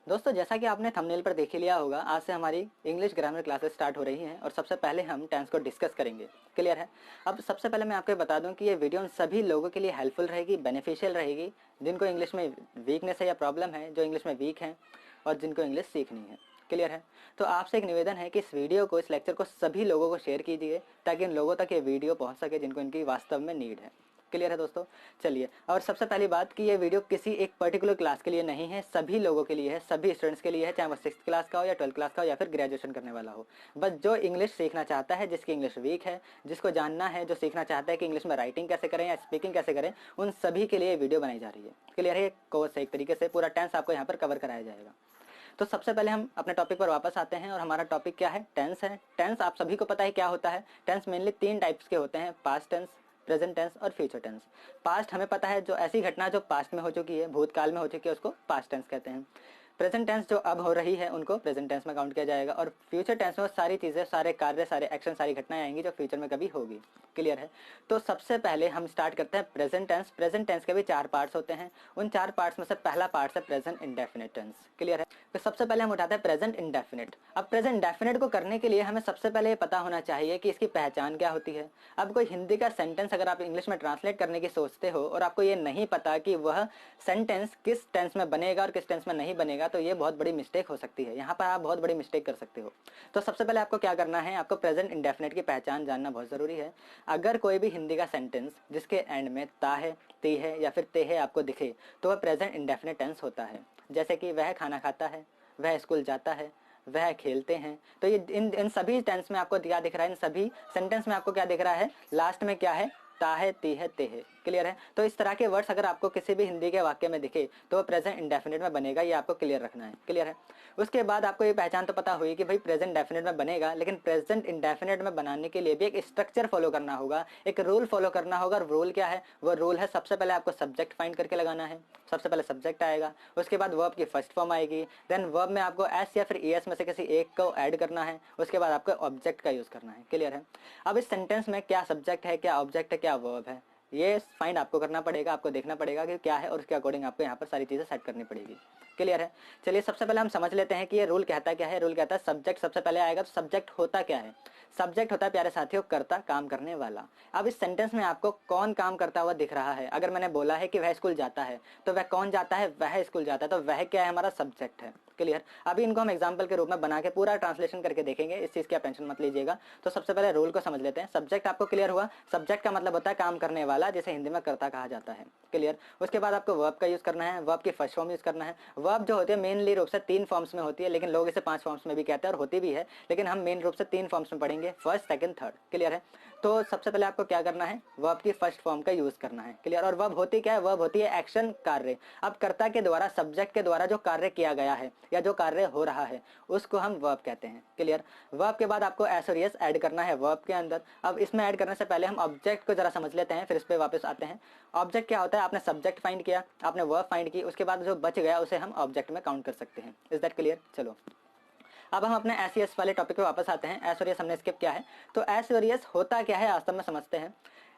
दोस्तों, जैसा कि आपने थंबनेल पर देख ही लिया होगा, आज से हमारी इंग्लिश ग्रामर क्लासेस स्टार्ट हो रही हैं और सबसे पहले हम टेंस को डिस्कस करेंगे। क्लियर है? अब सबसे पहले मैं आपको बता दूं कि ये वीडियो उन सभी लोगों के लिए हेल्पफुल रहेगी, बेनिफिशियल रहेगी, जिनको इंग्लिश में वीकनेस है या प्रॉब्लम है, जो इंग्लिश में वीक हैं और जिनको इंग्लिश सीखनी है। क्लियर है? तो आपसे एक निवेदन है कि इस वीडियो को, इस लेक्चर को सभी लोगों को शेयर कीजिए ताकि उन लोगों तक ये वीडियो पहुँच सके जिनको इनकी वास्तव में नीड है। क्लियर है दोस्तों? चलिए, और सबसे पहली बात कि ये वीडियो किसी एक पर्टिकुलर क्लास के लिए नहीं है, सभी लोगों के लिए है, सभी स्टूडेंट्स के लिए है, चाहे वो 6th क्लास का हो या 12th क्लास का हो या फिर ग्रेजुएशन करने वाला हो। बस जो इंग्लिश सीखना चाहता है, जिसकी इंग्लिश वीक है, जिसको जानना है, जो सीखना चाहता है कि इंग्लिश में राइटिंग कैसे करें या स्पीकिंग कैसे करें, उन सभी के लिए ये वीडियो बनाई जा रही है। क्लियर है? कोर्स एक तरीके से पूरा टेंस आपको यहाँ पर कवर कराया जाएगा। तो सबसे पहले हम अपने टॉपिक पर वापस आते हैं और हमारा टॉपिक क्या है? टेंस है। टेंस आप सभी को पता है क्या होता है। टेंस मेनली 3 टाइप्स के होते हैं: पास्ट टेंस, प्रेजेंट टेंस और फ्यूचर टेंस। पास्ट हमें पता है, जो ऐसी घटना जो पास्ट में हो चुकी है, भूतकाल में हो चुकी है, उसको पास्ट टेंस कहते हैं। प्रेजेंट टेंस जो अब हो रही है उनको प्रेजेंट टेंस में काउंट किया जाएगा। और फ्यूचर टेंस में सारी चीज़ें, सारे कार्य, सारे एक्शन, सारी घटनाएं आएंगी जो फ्यूचर में कभी होगी। क्लियर है? तो सबसे पहले हम स्टार्ट करते हैं प्रेजेंट टेंस। प्रेजेंट टेंस के भी 4 पार्ट्स होते हैं। उन 4 पार्ट्स में से पहला पार्ट है प्रेजेंट इंडेफिनिट टेंस। क्लियर है? तो सबसे पहले हम उठाते हैं प्रेजेंट इंडेफिनिट। अब प्रेजेंट इंडेफिनिट को करने के लिए हमें सबसे पहले ये पता होना चाहिए कि इसकी पहचान क्या होती है। अब कोई हिंदी का सेंटेंस अगर आप इंग्लिश में ट्रांसलेट करने की सोचते हो और आपको ये नहीं पता कि वह सेंटेंस किस टेंस में बनेगा और किस टेंस में नहीं बनेगा, तो ये बहुत बड़ी मिस्टेक हो सकती है। यहाँ पर आप बहुत बड़ी मिस्टेक कर सकते हो। तो सबसे पहले आपको क्या करना है, आपको प्रेजेंट इंडेफिनिट की पहचान जानना बहुत जरूरी है। अगर कोई भी हिंदी का सेंटेंस जिसके एंड में ता है, ती है या फिर ते है आपको दिखे, तो वह प्रेजेंट इंडेफिनिट टेंस होता है। जैसे कि वह खाना खाता है, वह स्कूल जाता है, वह खेलते हैं। तो ये इन सभी टेंस में आपको क्या दिख रहा है, इन सभी सेंटेंस में आपको क्या दिख रहा है, लास्ट में क्या है, ता है, ती है, ते है। क्लियर है? तो इस तरह के वर्ड्स अगर आपको किसी भी हिंदी के वाक्य में दिखे तो प्रेजेंट इंडेफिनिट में बनेगा, ये आपको क्लियर रखना है। क्लियर है? उसके बाद आपको ये पहचान तो पता हुई कि भाई प्रेजेंट डेफिनेट में बनेगा, लेकिन प्रेजेंट इंडेफिनिट में बनाने के लिए भी एक स्ट्रक्चर फॉलो करना होगा, एक रूल फॉलो करना होगा। और रूल क्या है? वो रूल है, सबसे पहले आपको सब्जेक्ट फाइंड करके लगाना है। सबसे पहले सब्जेक्ट आएगा, उसके बाद वर्ब की फर्स्ट फॉर्म आएगी, देन वर्ब में आपको एस या फिर ईएस में से किसी एक को ऐड करना है, उसके बाद आपको ऑब्जेक्ट का यूज करना है। क्लियर है? अब इस सेंटेंस में क्या सब्जेक्ट है, क्या ऑब्जेक्ट है, क्या वर्ब है, ये फाइंड आपको करना पड़ेगा। आपको देखना पड़ेगा कि क्या है और उसके अकॉर्डिंग आपको यहाँ पर सारी चीजें सेट करनी पड़ेगी। क्लियर है? चलिए, सबसे पहले हम समझ लेते हैं कि ये रूल कहता क्या है। रूल कहता है सब्जेक्ट सबसे पहले आएगा। तो सब्जेक्ट होता क्या है? सब्जेक्ट होता है, प्यारे साथियों, कर्ता, काम करने वाला। अब इस सेंटेंस में आपको कौन काम करता हुआ दिख रहा है? अगर मैंने बोला है कि वह स्कूल जाता है, तो वह कौन जाता है? वह स्कूल जाता है। तो वह क्या है? हमारा सब्जेक्ट है। क्लियर? अभी इनको हम एग्जाम्पल के रूप में बना के पूरा ट्रांसलेशन करके देखेंगे, इस चीज की आप टेंशन मत लीजिएगा। तो सबसे पहले रूल को समझ लेते हैं। सब्जेक्ट आपको क्लियर हुआ? सब्जेक्ट का मतलब होता है काम करने वाला, जिसे हिंदी में कर्ता कहा जाता है। क्लियर? उसके बाद आपको वर्ब का यूज करना है, वर्ब की फर्स्ट फॉर्म यूज करना है। वर्ब जो होती है मेनली रूप से 3 फॉर्म्स में होती है, लेकिन लोग इसे 5 फॉर्म्स में भी कहते हैं और होती भी है, लेकिन हम मेन रूप से 3 फॉर्म्स में पढ़ेंगे, फर्स्ट, सेकंड, थर्ड। क्लियर है? तो सबसे पहले आपको क्या करना है, वर्ब की फर्स्ट फॉर्म का यूज करना है। क्लियर? और वर्ब होती क्या है? वर्ब होती है एक्शन, कार्य। अब कर्ता के द्वारा, सब्जेक्ट के द्वारा जो कार्य किया गया है या जो कार्य हो रहा है, उसको हम वर्ब कहते हैं। क्लियर? वर्ब के बाद आपको एस और यस ऐड करना है वर्ब के अंदर। अब इसमें ऐड करने से पहले हम ऑब्जेक्ट को जरा समझ लेते हैं, फिर इस पे वापस आते हैं। ऑब्जेक्ट क्या होता है? आपने सब्जेक्ट फाइंड किया, आपने वर्ब फाइंड की, उसके बाद जो बच गया उसे हम ऑब्जेक्ट में काउंट कर सकते हैं। Is that clear? चलो, अब हम अपने एस यस वाले टॉपिक पे वापस आते हैं। एस और यस हमने स्किप किया है, तो एस और यस होता क्या है वास्तव में समझते हैं।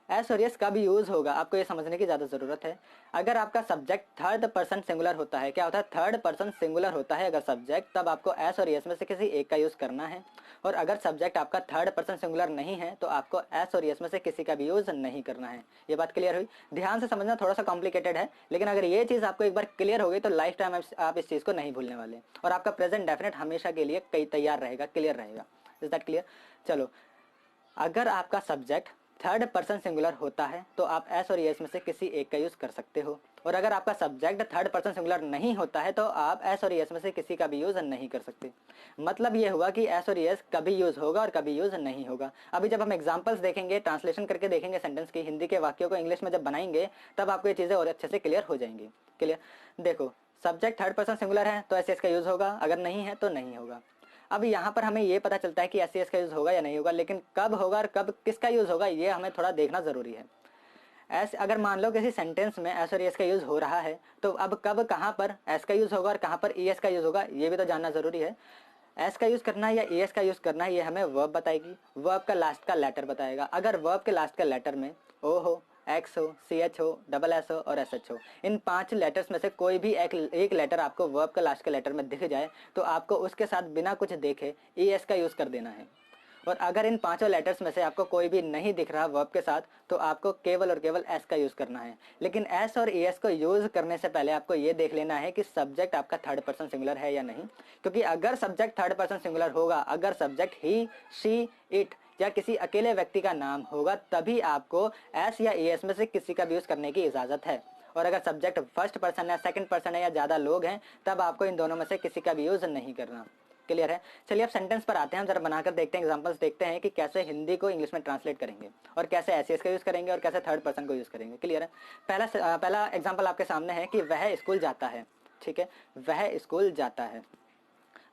एस और यस कब यूज होगा, आपको ये समझने की ज्यादा जरूरत है। अगर आपका सब्जेक्ट थर्ड पर्सन सिंगुलर होता है, क्या होता है? थर्ड पर्सन सिंगुलर होता है अगर सब्जेक्ट, तब आपको एस और यस में से किसी एक का यूज करना है। और अगर सब्जेक्ट आपका थर्ड पर्सन सिंगुलर नहीं है, तो आपको एस और यस में से किसी का भी यूज नहीं करना है। ये बात क्लियर हुई? ध्यान से समझना, थोड़ा सा कॉम्प्लिकेटेड है, लेकिन अगर ये चीज आपको एक बार क्लियर हो गई तो लाइफ टाइम आप इस चीज को नहीं भूलने वाले, और आपका प्रेजेंट डेफिनेट हमेशा के लिए कई तैयार रहेगा, क्लियर रहेगा। Is that clear? चलो, अगर आपका सब्जेक्ट थर्ड पर्सन सिंगुलर होता है तो आप एस और यस में से किसी एक का यूज कर सकते हो, और अगर आपका सब्जेक्ट थर्ड पर्सन सिंगुलर नहीं होता है तो आप एस और यस में से किसी का भी यूज नहीं कर सकते। मतलब ये हुआ कि एस और यस कभी यूज होगा और कभी यूज नहीं होगा। अभी जब हम एग्जांपल्स देखेंगे, ट्रांसलेशन करके देखेंगे सेंटेंस की, हिंदी के वाक्यों को इंग्लिश में जब बनाएंगे, तब आपको ये चीजें और अच्छे से क्लियर हो जाएंगी। क्लियर? देखो, सब्जेक्ट थर्ड पर्सन सिंगुलर है तो एस यस का यूज होगा, अगर नहीं है तो नहीं होगा। अब यहाँ पर हमें ये पता चलता है कि एस सी एस का यूज होगा या नहीं होगा, लेकिन कब होगा और कब किसका यूज होगा ये हमें थोड़ा देखना जरूरी है। अगर मान लो किसी सेंटेंस में एस और एस का यूज हो रहा है, तो अब कब कहाँ पर एस का यूज होगा और कहाँ पर ई एस का यूज होगा ये भी तो जानना जरूरी है। एस का यूज करना है या ई एस का यूज करना है, ये हमें वर्ब बताएगी, वर्ब का लास्ट का लेटर बताएगा। अगर वर्ब के लास्ट का लेटर में ओ हो, एक्स हो, सी एच हो, डबल एस हो और एस एच हो। इन 5 लेटर्स में से कोई भी एक लेटर आपको वर्ब का लास्ट के लेटर में दिख जाए तो आपको उसके साथ बिना कुछ देखे ई एस का यूज़ कर देना है। और अगर इन 5 लेटर्स में से आपको कोई भी नहीं दिख रहा वर्ब के साथ तो आपको केवल और केवल एस का यूज़ करना है। लेकिन एस और ई एस को यूज़ करने से पहले आपको ये देख लेना है कि सब्जेक्ट आपका थर्ड पर्सन सिंगुलर है या नहीं। क्योंकि अगर सब्जेक्ट थर्ड पर्सन सिंगुलर होगा, अगर सब्जेक्ट ही, शी, इट या किसी अकेले व्यक्ति का नाम होगा, तभी आपको एस या ई एस में से किसी का भी यूज़ करने की इजाज़त है। और अगर सब्जेक्ट फर्स्ट पर्सन है, सेकंड पर्सन है या ज़्यादा लोग हैं, तब आपको इन दोनों में से किसी का भी यूज़ नहीं करना। क्लियर है? चलिए अब सेंटेंस पर आते हैं, हम जरा बनाकर देखते हैं, एग्जांपल्स देखते हैं कि कैसे हिंदी को इंग्लिश में ट्रांसलेट करेंगे और कैसे एस का यूज़ करेंगे और कैसे थर्ड पर्सन को यूज़ करेंगे। क्लियर है? पहला एग्जांपल आपके सामने है कि वह स्कूल जाता है। ठीक है, वह स्कूल जाता है।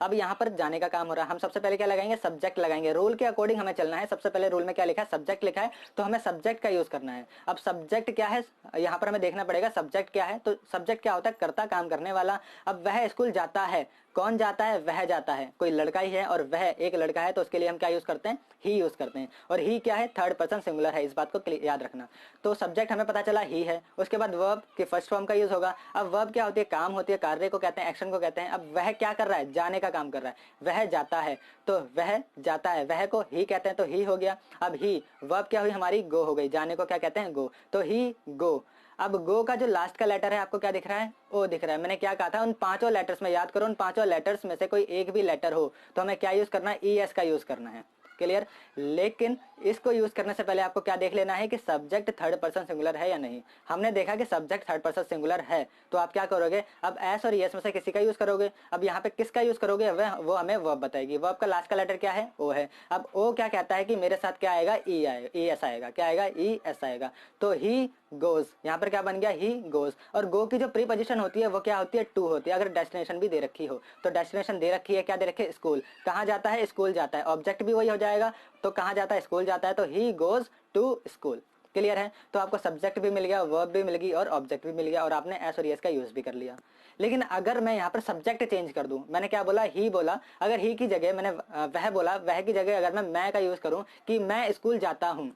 अब यहाँ पर जाने का काम हो रहा है, हम सबसे पहले क्या लगाएंगे, सब्जेक्ट लगाएंगे। रूल के अकॉर्डिंग हमें चलना है। सबसे पहले रूल में क्या लिखा है, सब्जेक्ट लिखा है, तो हमें सब्जेक्ट का यूज करना है। अब सब्जेक्ट क्या है, यहाँ पर हमें देखना पड़ेगा सब्जेक्ट क्या है। तो सब्जेक्ट क्या होता है, कर्ता, काम करने वाला। अब वह स्कूल जाता है, कौन जाता है, वह जाता है, कोई लड़का ही है और वह एक लड़का है, तो उसके लिए हम क्या यूज करते हैं, ही यूज करते हैं। और ही क्या है, थर्ड पर्सन सिंगुलर है, इस बात को याद रखना। तो सब्जेक्ट हमें पता चला ही है, उसके बाद वर्ब की फर्स्ट फॉर्म का यूज होगा। अब वर्ब क्या होती है, काम होती है, कार्य को कहते हैं, एक्शन को कहते हैं। अब वह क्या कर रहा है, जाने का काम कर रहा है, वह जाता है, तो वह जाता है, वह को ही कहते हैं, तो ही हो गया। अब ही वर्ब क्या हुई हमारी, गो हो गई, जाने को क्या कहते हैं, गो, तो ही गो। अब गो का जो लास्ट का लेटर है आपको क्या दिख रहा है, ओ दिख रहा है। मैंने क्या कहा था, उन 5 लेटर्स में याद करो, उन 5 लेटर्स में से कोई एक भी लेटर हो तो हमें क्या यूज करना है, ई एस का यूज करना है। क्लियर? लेकिन इसको यूज करने से पहले आपको क्या देख लेना है कि सब्जेक्ट थर्ड पर्सन सिंगुलर है या नहीं। हमने देखा कि सब्जेक्ट थर्ड पर्सन सिंगुलर है, तो आप क्या करोगे, अब एस और एस में से किसी का यूज करोगे। अब यहाँ पे किसका यूज करोगे, वो हमें वर्ब बताएगी। वर्ब का लास्ट का लेटर क्या है, ओ है। अब ओ क्या कहता है कि मेरे साथ क्या आएगा, ई आएगा, ई एस आएगा, क्या आएगा, ई एस आएगा, तो ही गोज। यहाँ पर क्या बन गया, ही गोज। और गो की जो प्री पोजीशन होती है वो क्या होती है, टू होती है। अगर डेस्टिनेशन भी दे रखी हो तो डेस्टिनेशन दे रखी है, क्या दे रखी है, स्कूल। कहाँ जाता है, स्कूल जाता है, ऑब्जेक्ट भी वही हो जाएगा, तो कहाँ जाता है, स्कूल जाता है, तो he goes to school. Clear है? तो आपको सब्जेक्ट भी मिल गया, वर्ब भी मिल गई और ऑब्जेक्ट भी मिल गया, और आपने एस और एस का यूज भी कर लिया। लेकिन अगर मैं यहाँ पर सब्जेक्ट चेंज कर दूं, मैंने क्या बोला, ही बोला, अगर ही की जगह मैंने वह बोला, वह की जगह अगर मैं का यूज करूं कि मैं स्कूल जाता हूं,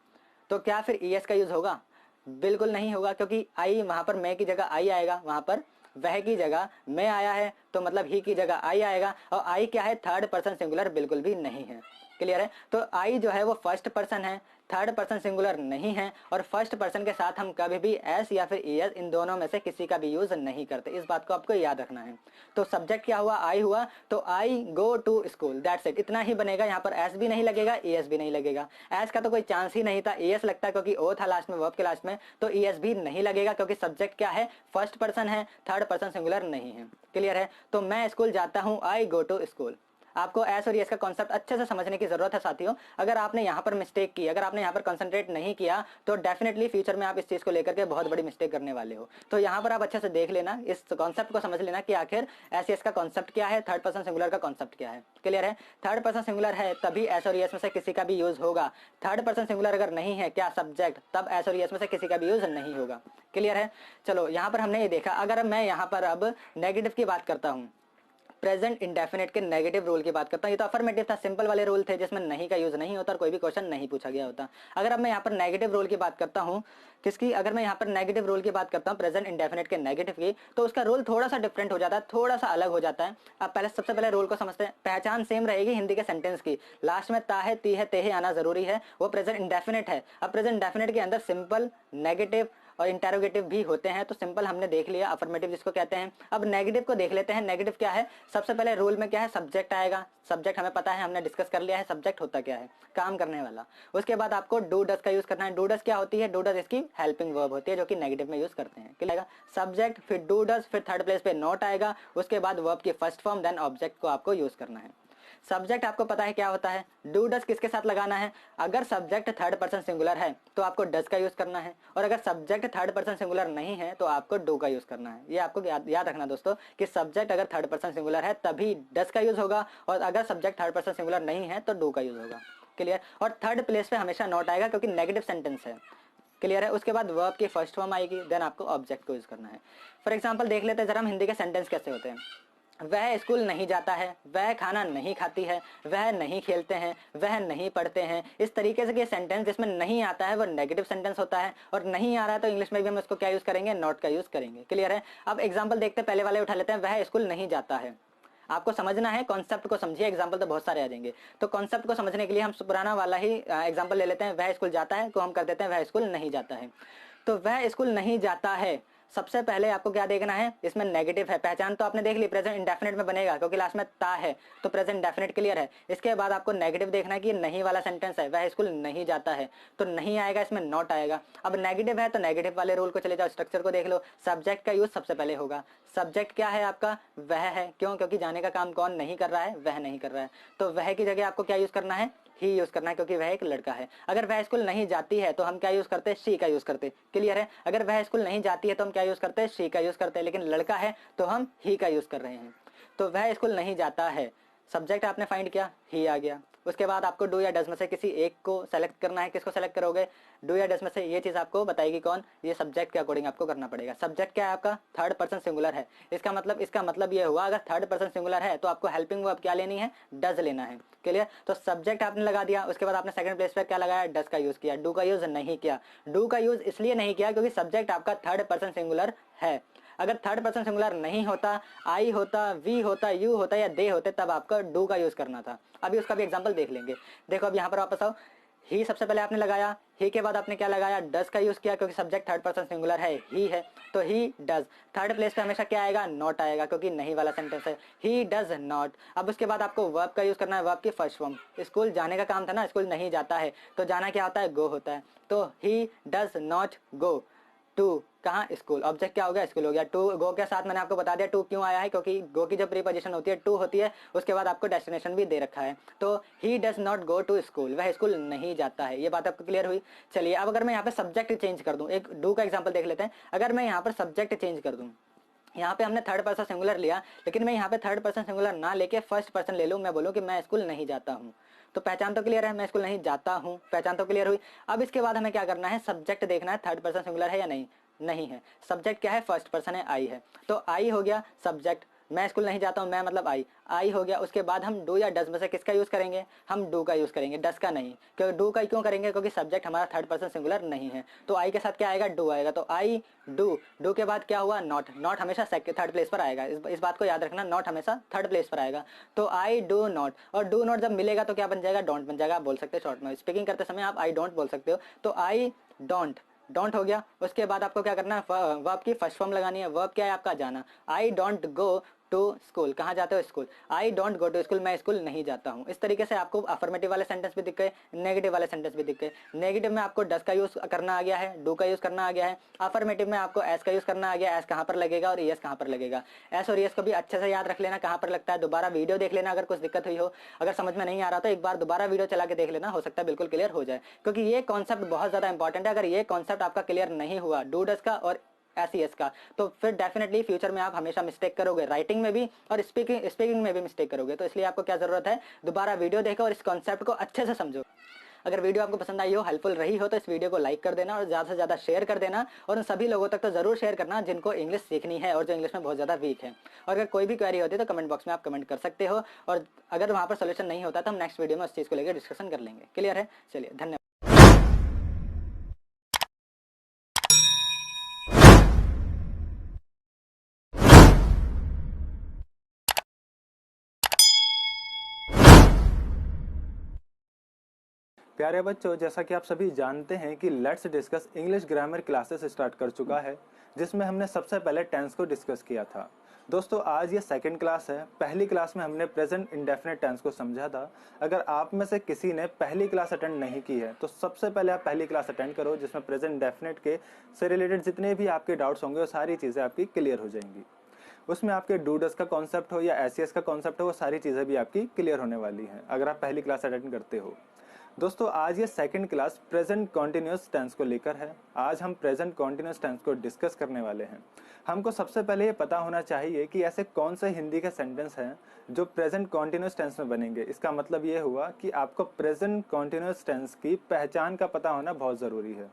तो क्या फिर ई एस का यूज होगा, बिल्कुल नहीं होगा। क्योंकि आई, वहां पर मैं की जगह आई आएगा, वहां पर वह की जगह मैं आया है, तो मतलब ही की जगह आई आएगा। और आई क्या है, थर्ड पर्सन सिंगुलर बिल्कुल भी नहीं है। क्लियर है? तो आई जो है वो फर्स्ट पर्सन है, थर्ड पर्सन सिंगुलर नहीं है, और फर्स्ट पर्सन के साथ हम कभी भी एस या फिर एस, इन दोनों में से किसी का भी यूज नहीं करते। इस बात को आपको याद रखना है। तो सब्जेक्ट क्या हुआ, आई हुआ, तो I go to school, that's it, इतना ही बनेगा। यहाँ पर एस भी नहीं लगेगा, एस भी नहीं लगेगा। एस का तो कोई चांस ही नहीं था, एस लगता है क्योंकि ओ था लास्ट में, वर्ब के लास्ट में, तो एस भी नहीं लगेगा क्योंकि सब्जेक्ट क्या है, फर्स्ट पर्सन है, थर्ड पर्सन सिंगुलर नहीं है। क्लियर है? तो मैं स्कूल जाता हूँ, आई गो टू स्कूल। आपको एस और एस का कॉन्सेप्ट अच्छे से समझने की जरूरत है साथियों। अगर आपने यहाँ पर मिस्टेक की, अगर आपने यहाँ पर कंसंट्रेट नहीं किया, तो डेफिनेटली फ्यूचर में आप इस चीज को लेकर के बहुत बड़ी मिस्टेक करने वाले हो। तो यहाँ पर आप अच्छे से देख लेना, इस कॉन्सेप्ट को समझ लेना कि आखिर एस का कॉन्सेप्ट क्या है, थर्ड पर्सन सिंगुलर का कॉन्सेप्ट क्या है। क्लियर है? थर्ड पर्सन सिंगुलर है तभी एस और एस में से किसी का भी यूज होगा। थर्ड पर्सन सिंगुलर अगर नहीं है, क्या सब्जेक्ट, तब एस और एस में से किसी का भी यूज नहीं होगा। क्लियर है? चलो यहाँ पर हमने ये देखा। अगर मैं यहाँ पर अब नेगेटिव की बात करता हूँ, प्रेजेंट इंडेफिनिट के नेगेटिव रूल की बात करता हूं। ये तो अफर्मेटिव था, सिंपल वाले रूल थे जिसमें नहीं का यूज नहीं होता और कोई भी क्वेश्चन नहीं पूछा गया होता। अगर अब मैं यहाँ पर नेगेटिव रूल की बात करता हूँ, किसकी, अगर मैं यहाँ पर नेगेटिव रूल की बात करता हूँ प्रेजेंट इंडेफिनिट के नेगेटिव की, तो उसका रूल थोड़ा सा डिफरेंट हो जाता है, थोड़ा सा अलग हो जाता है। अब पहले सबसे पहले रूल को समझते हैं। पहचान सेम रहेगी हिंदी के सेंटेंस की, लास्ट में ता है, ती है, ते है आना जरूरी है, वो प्रेजेंट इंडेफिनिट है। अब प्रेजेंट इंडेफिनिट के अंदर सिंपल, नेगेटिव और इंटेरोगेटिव भी होते हैं। तो सिंपल हमने देख लिया, अफर्मेटिव जिसको कहते हैं। अब नेगेटिव को देख लेते हैं। नेगेटिव क्या है, सबसे पहले रूल में क्या है, सब्जेक्ट आएगा। सब्जेक्ट हमें पता है, हमने डिस्कस कर लिया है, सब्जेक्ट होता क्या है, काम करने वाला। उसके बाद आपको डू डस का यूज करना है। डू डस क्या होती है, डू डस इसकी हेल्पिंग वर्ब होती है जो कि नेगेटिव में यूज करते हैं। क्या आएगा, सब्जेक्ट, फिर डू डस, फिर थर्ड प्लेस पे नॉट आएगा, उसके बाद वर्ब की फर्स्ट फॉर्म, देन ऑब्जेक्ट को आपको यूज करना है। सब्जेक्ट आपको पता है क्या होता है, डू डस किसके साथ लगाना है, अगर सब्जेक्ट थर्ड पर्सन सिंगुलर है तो आपको डस का यूज करना है, और अगर सब्जेक्ट थर्ड पर्सन सिंगुलर नहीं है तो आपको डू का यूज करना है। ये आपको याद रखना दोस्तों कि सब्जेक्ट अगर थर्ड पर्सन सिंगुलर है तभी डस का यूज होगा, और अगर सब्जेक्ट थर्ड पर्सन सिंगुलर नहीं है तो डू का यूज होगा। क्लियर? और थर्ड प्लेस पे हमेशा नॉट आएगा क्योंकि नेगेटिव सेंटेंस है। क्लियर है? उसके बाद वर्ब की फर्स्ट फॉर्म आएगी, देन आपको ऑब्जेक्ट को यूज करना है। फॉर एग्जाम्पल देख लेते हैं जरा हम हिंदी के सेंटेंस कैसे होते हैं। वह स्कूल नहीं जाता है, वह खाना नहीं खाती है, वह नहीं खेलते हैं, वह नहीं पढ़ते हैं। इस तरीके से के सेंटेंस जिसमें नहीं आता है वो नेगेटिव सेंटेंस होता है, और नहीं आ रहा है तो इंग्लिश में भी हम उसको क्या यूज करेंगे, नॉट का यूज करेंगे। क्लियर है? अब एग्जाम्पल देखते हैं, पहले वाले उठा लेते हैं, वह स्कूल नहीं जाता है। आपको समझना है, कॉन्सेप्ट को समझिए, एग्जाम्पल तो बहुत सारे आ जाएंगे। तो कॉन्सेप्ट को समझने के लिए हम पुराना वाला ही एग्जाम्पल ले लेते हैं, वह स्कूल जाता है को हम कर देते हैं वह स्कूल नहीं जाता है। तो वह स्कूल नहीं जाता है, सबसे पहले आपको क्या देखना है, इसमें नेगेटिव है। पहचान तो आपने देख ली, प्रेजेंट इंडेफिनिट में बनेगा क्योंकि लास्ट में ता है, तो प्रेजेंट इंडेफिनिट क्लियर है। इसके बाद आपको नेगेटिव देखना है कि नहीं वाला सेंटेंस है, वह स्कूल नहीं जाता है, तो नहीं आएगा, इसमें नॉट आएगा। अब नेगेटिव है तो नेगेटिव वाले रूल को चले जाओ, स्ट्रक्चर को देख लो, सब्जेक्ट का यूज सबसे पहले होगा। सब्जेक्ट क्या है आपका, वह है। क्यों? क्योंकि जाने का काम कौन नहीं कर रहा है, वह नहीं कर रहा है, तो वह की जगह आपको क्या यूज करना है, ही यूज करना है, क्योंकि वह एक लड़का है। अगर वह स्कूल नहीं जाती है तो हम क्या यूज करते हैं, शी का यूज करते। क्लियर है? अगर वह स्कूल नहीं जाती है तो हम क्या यूज करते हैं, शी का यूज करते हैं, लेकिन लड़का है तो हम ही का यूज कर रहे हैं। तो वह स्कूल नहीं जाता है, सब्जेक्ट आपने फाइंड किया, ही आ गया। उसके बाद आपको डू या डज में से किसी एक को सेलेक्ट करना है। किसको सेलेक्ट करोगे, डू या डज में से, ये चीज आपको बताएगी कौन, ये सब्जेक्ट के अकॉर्डिंग आपको करना पड़ेगा। सब्जेक्ट क्या है आपका, थर्ड पर्सन सिंगुलर है। इसका मतलब ये हुआ, अगर थर्ड पर्सन सिंगुलर है तो आपको हेल्पिंग वर्ब क्या लेनी है, डज लेना है। क्लियर? तो सब्जेक्ट आपने लगा दिया, उसके बाद आपने सेकंड प्लेस पर क्या लगाया, डज का यूज किया, डू का यूज नहीं किया। डू का यूज इसलिए नहीं किया क्योंकि सब्जेक्ट आपका थर्ड पर्सन सिंगुलर है। अगर थर्ड पर्सन सिंगुलर नहीं होता, आई होता, वी होता, यू होता या दे होते, तब आपका डू का यूज करना था। अभी उसका भी एग्जांपल देख लेंगे। देखो अब यहाँ पर वापस आओ, ही सबसे पहले आपने लगाया, ही के बाद आपने क्या लगाया, डज का यूज किया, क्योंकि सब्जेक्ट थर्ड पर्सन सिंगुलर है, ही है, तो ही डज। थर्ड प्लेस पे हमेशा क्या आएगा, नॉट आएगा, क्योंकि नहीं वाला सेंटेंस है, ही डज नॉट। अब उसके बाद आपको वर्ब का यूज करना है, वर्ब की फर्स्ट फॉर्म। स्कूल जाने का काम था ना, स्कूल नहीं जाता है, तो जाना क्या होता है, गो होता है, तो he does not go to कहाँ, स्कूल। ऑब्जेक्ट क्या हो गया, स्कूल हो गया। टू गो के साथ मैंने आपको बता दिया टू क्यों आया है, क्योंकि गो की जो प्रीपोजिशन होती है टू होती है, उसके बाद आपको डेस्टिनेशन भी दे रखा है। तो he does not go to school, वह स्कूल नहीं जाता है। ये बात आपको क्लियर हुई? चलिए अब अगर मैं यहाँ पे सब्जेक्ट चेंज कर दूं, एक डू का एग्जाम्पल देख लेते हैं। अगर मैं यहाँ पर सब्जेक्ट चेंज कर दूं, यहाँ पे हमने थर्ड पर्सन सिंगुलर लिया, लेकिन मैं यहाँ पे थर्ड पर्सन सिंगुलर ना लेके फर्स्ट पर्सन ले लूँ, मैं बोलूँ कि मैं स्कूल नहीं जाता हूँ, तो पहचान तो क्लियर है, मैं स्कूल नहीं जाता हूँ, पहचान तो क्लियर हुई। अब इसके बाद हमें क्या करना है, सब्जेक्ट देखना है, थर्ड पर्सन सिंगुलर है या नहीं, नहीं है। सब्जेक्ट क्या है, फर्स्ट पर्सन है, आई है, तो आई हो गया सब्जेक्ट। मैं स्कूल नहीं जाता हूँ, मैं मतलब आई हो गया। उसके बाद हम डू या डज में से किसका यूज करेंगे, हम डू का यूज करेंगे, डज का नहीं। क्योंकि डू का क्यों करेंगे, क्योंकि सब्जेक्ट हमारा थर्ड पर्सन सिंगुलर नहीं है, तो आई के साथ क्या आएगा, डू आएगा, तो आई डू। डू के बाद क्या हुआ, नॉट। नॉट हमेशा थर्ड प्लेस पर आएगा, इस बात को याद रखना, नॉट हमेशा थर्ड प्लेस पर आएगा। तो आई डू नॉट, और डू नॉट जब मिलेगा तो क्या बन जाएगा, डोंट बन जाएगा। आप बोल सकते हो शॉर्ट में, स्पीकिंग करते समय आप आई डोंट बोल सकते हो, तो आई डोंट, डोंट हो गया। उसके बाद आपको क्या करना है, वर्ब की फर्स्ट फॉर्म लगानी है। वर्ब क्या है आपका, जाना। I don't go to school, कहाँ जाते हो, school. I don't go to school, मैं स्कूल नहीं जाता हूँ। इस तरीके से आपको अफर्मेटिव वाले सेंटेंस भी दिख गए, नेगेटिव वाले सेंटेंस भी दिख गए। नेगेटिव में आपको डस का यूज करना आ गया है, डू का यूज करना आ गया है। अफर्मेटिव में आपको एस का यूज करना आ गया, एस कहाँ पर लगेगा और एस कहाँ पर लगेगा। एस और एस को भी अच्छे से याद रख लेना, कहाँ पर लगता है। दोबारा वीडियो देख लेना, अगर कुछ दिक्कत हुई हो, अगर समझ में नहीं आ रहा तो एक बार दोबारा वीडियो चला के देख लेना, हो सकता है बिल्कुल क्लियर हो जाए, क्योंकि ये कॉन्सेप्ट बहुत ज्यादा इंपॉर्टेंट है। अगर ये कॉन्सेप्ट आपका क्लियर नहीं हुआ, डू डस का और एस का, तो फिर डेफिनेटली फ्यूचर में आप हमेशा मिस्टेक करोगे, राइटिंग में भी और स्पीकिंग में भी मिस्टेक करोगे। तो इसलिए आपको क्या जरूरत है, दोबारा वीडियो देखो और इस कॉन्सेप्ट को अच्छे से समझो। अगर वीडियो आपको पसंद आई हो, हेल्पफुल रही हो, तो इस वीडियो को लाइक कर देना और ज़्यादा से ज़्यादा शेयर कर देना, और उन सभी लोगों तक तो जरूर शेयर करना जिनको इंग्लिश सीखनी है और जो इंग्लिश में बहुत ज़्यादा वीक है। और अगर कोई भी क्वेरी होती है तो कमेंट बॉक्स में आप कमेंट कर सकते हो, और अगर वहाँ पर सोल्यूशन नहीं होता तो हम नेक्स्ट वीडियो में उस चीज़ को लेकर डिस्कशन कर लेंगे। क्लियर है? चलिए, धन्यवाद। प्यारे बच्चों, जैसा कि आप सभी जानते हैं कि let's discuss English grammar classes start कर चुका है, जिसमें हमने सबसे पहले टेंस को डिस्कस किया था। दोस्तों, आज ये सेकंड क्लास है। पहली क्लास में हमने प्रेजेंट इंडेफिनिट टेंस को समझा था। अगर आप में से किसी ने पहली क्लास अटेंड नहीं की है तो सबसे पहले आप पहली क्लास अटेंड करो, जिसमें प्रेजेंट इंडेफिनिट के से रिलेटेड जितने भी आपके डाउट्स होंगे वो सारी चीज़ें आपकी क्लियर हो जाएंगी। उसमें आपके डू डस का कॉन्सेप्ट हो या एस का कॉन्सेप्ट हो, वो सारी चीज़ें भी आपकी क्लियर होने वाली हैं अगर आप पहली क्लास अटेंड करते हो। दोस्तों, आज ये second class present continuous tense को लेकर है। आज हम प्रेजेंट कॉन्टिन्यूअस टेंस को डिस्कस करने वाले हैं। हमको सबसे पहले ये पता होना चाहिए कि ऐसे कौन से हिंदी के सेंटेंस हैं जो प्रेजेंट कॉन्टिन्यूअस टेंस में बनेंगे। इसका मतलब ये हुआ कि आपको प्रेजेंट कॉन्टिन्यूअस टेंस की पहचान का पता होना बहुत ज़रूरी है।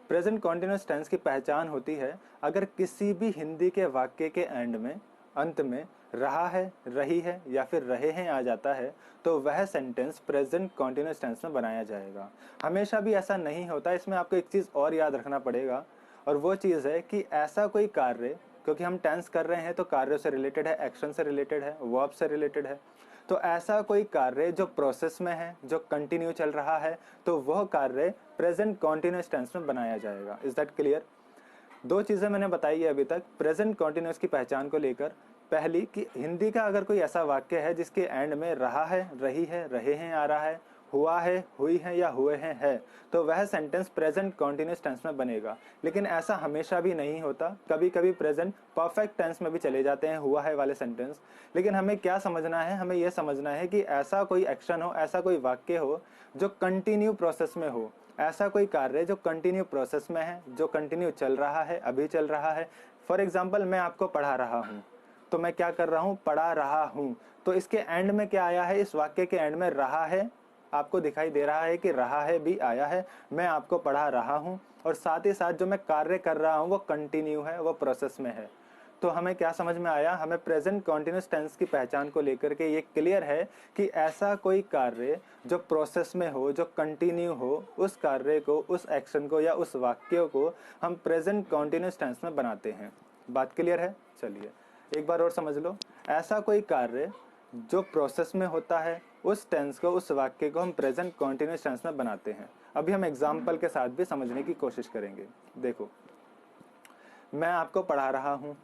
प्रेजेंट कॉन्टिन्यूअस टेंस की पहचान होती है अगर किसी भी हिंदी के वाक्य के एंड में, अंत में रहा है, रही है या फिर रहे हैं आ जाता है तो वह सेंटेंस प्रेजेंट कॉन्टिन्यूस टेंस में बनाया जाएगा। हमेशा भी ऐसा नहीं होता। इसमें आपको एक चीज़ और याद रखना पड़ेगा, और वो चीज़ है कि ऐसा कोई कार्य, क्योंकि हम टेंस कर रहे हैं तो कार्य से रिलेटेड है, एक्शन से रिलेटेड है, वर्ब से रिलेटेड है, तो ऐसा कोई कार्य जो प्रोसेस में है, जो कंटिन्यू चल रहा है, तो वह कार्य प्रेजेंट कॉन्टिन्यूस टेंस में बनाया जाएगा। Is that clear? दो चीज़ें मैंने बताई है अभी तक प्रेजेंट कॉन्टिन्यूस की पहचान को लेकर। पहली कि हिंदी का अगर कोई ऐसा वाक्य है जिसके एंड में रहा है, रही है, रहे हैं आ रहा है, हुआ है, हुई है या हुए हैं है, तो वह सेंटेंस प्रेजेंट कॉन्टिन्यूस टेंस में बनेगा। लेकिन ऐसा हमेशा भी नहीं होता। कभी कभी प्रेजेंट परफेक्ट टेंस में भी चले जाते हैं हुआ है वाले सेंटेंस। लेकिन हमें क्या समझना है? हमें यह समझना है कि ऐसा कोई एक्शन हो, ऐसा कोई वाक्य हो जो कंटिन्यू प्रोसेस में हो, ऐसा कोई कार्य जो कंटिन्यू प्रोसेस में है, जो कंटिन्यू चल रहा है, अभी चल रहा है। फॉर एग्जाम्पल, मैं आपको पढ़ा रहा हूँ, तो मैं क्या कर रहा हूँ? पढ़ा रहा हूँ। तो इसके एंड में क्या आया है? इस वाक्य के एंड में रहा है, आपको दिखाई दे रहा है कि रहा है भी आया है। मैं आपको पढ़ा रहा हूँ, और साथ ही साथ जो मैं कार्य कर रहा हूँ वो कंटिन्यू है, वो प्रोसेस में है। तो हमें क्या समझ में आया? हमें प्रेजेंट कॉन्टिन्यूस टेंस की पहचान को लेकर के ये क्लियर है कि ऐसा कोई कार्य जो प्रोसेस में हो, जो कंटिन्यू हो, उस कार्य को, उस एक्शन को या उस वाक्य को हम प्रेजेंट कॉन्टिन्यूस टेंस में बनाते हैं। बात क्लियर है? चलिए एक बार और समझ लो। ऐसा कोई कार्य जो प्रोसेस में होता है, उस टेंस को, उस वाक्य को हम प्रेजेंट कॉन्टिन्यूस टेंस में बनाते हैं। अभी हम एग्जाम्पल के साथ भी समझने की कोशिश करेंगे। देखो, मैं आपको पढ़ा रहा हूँ,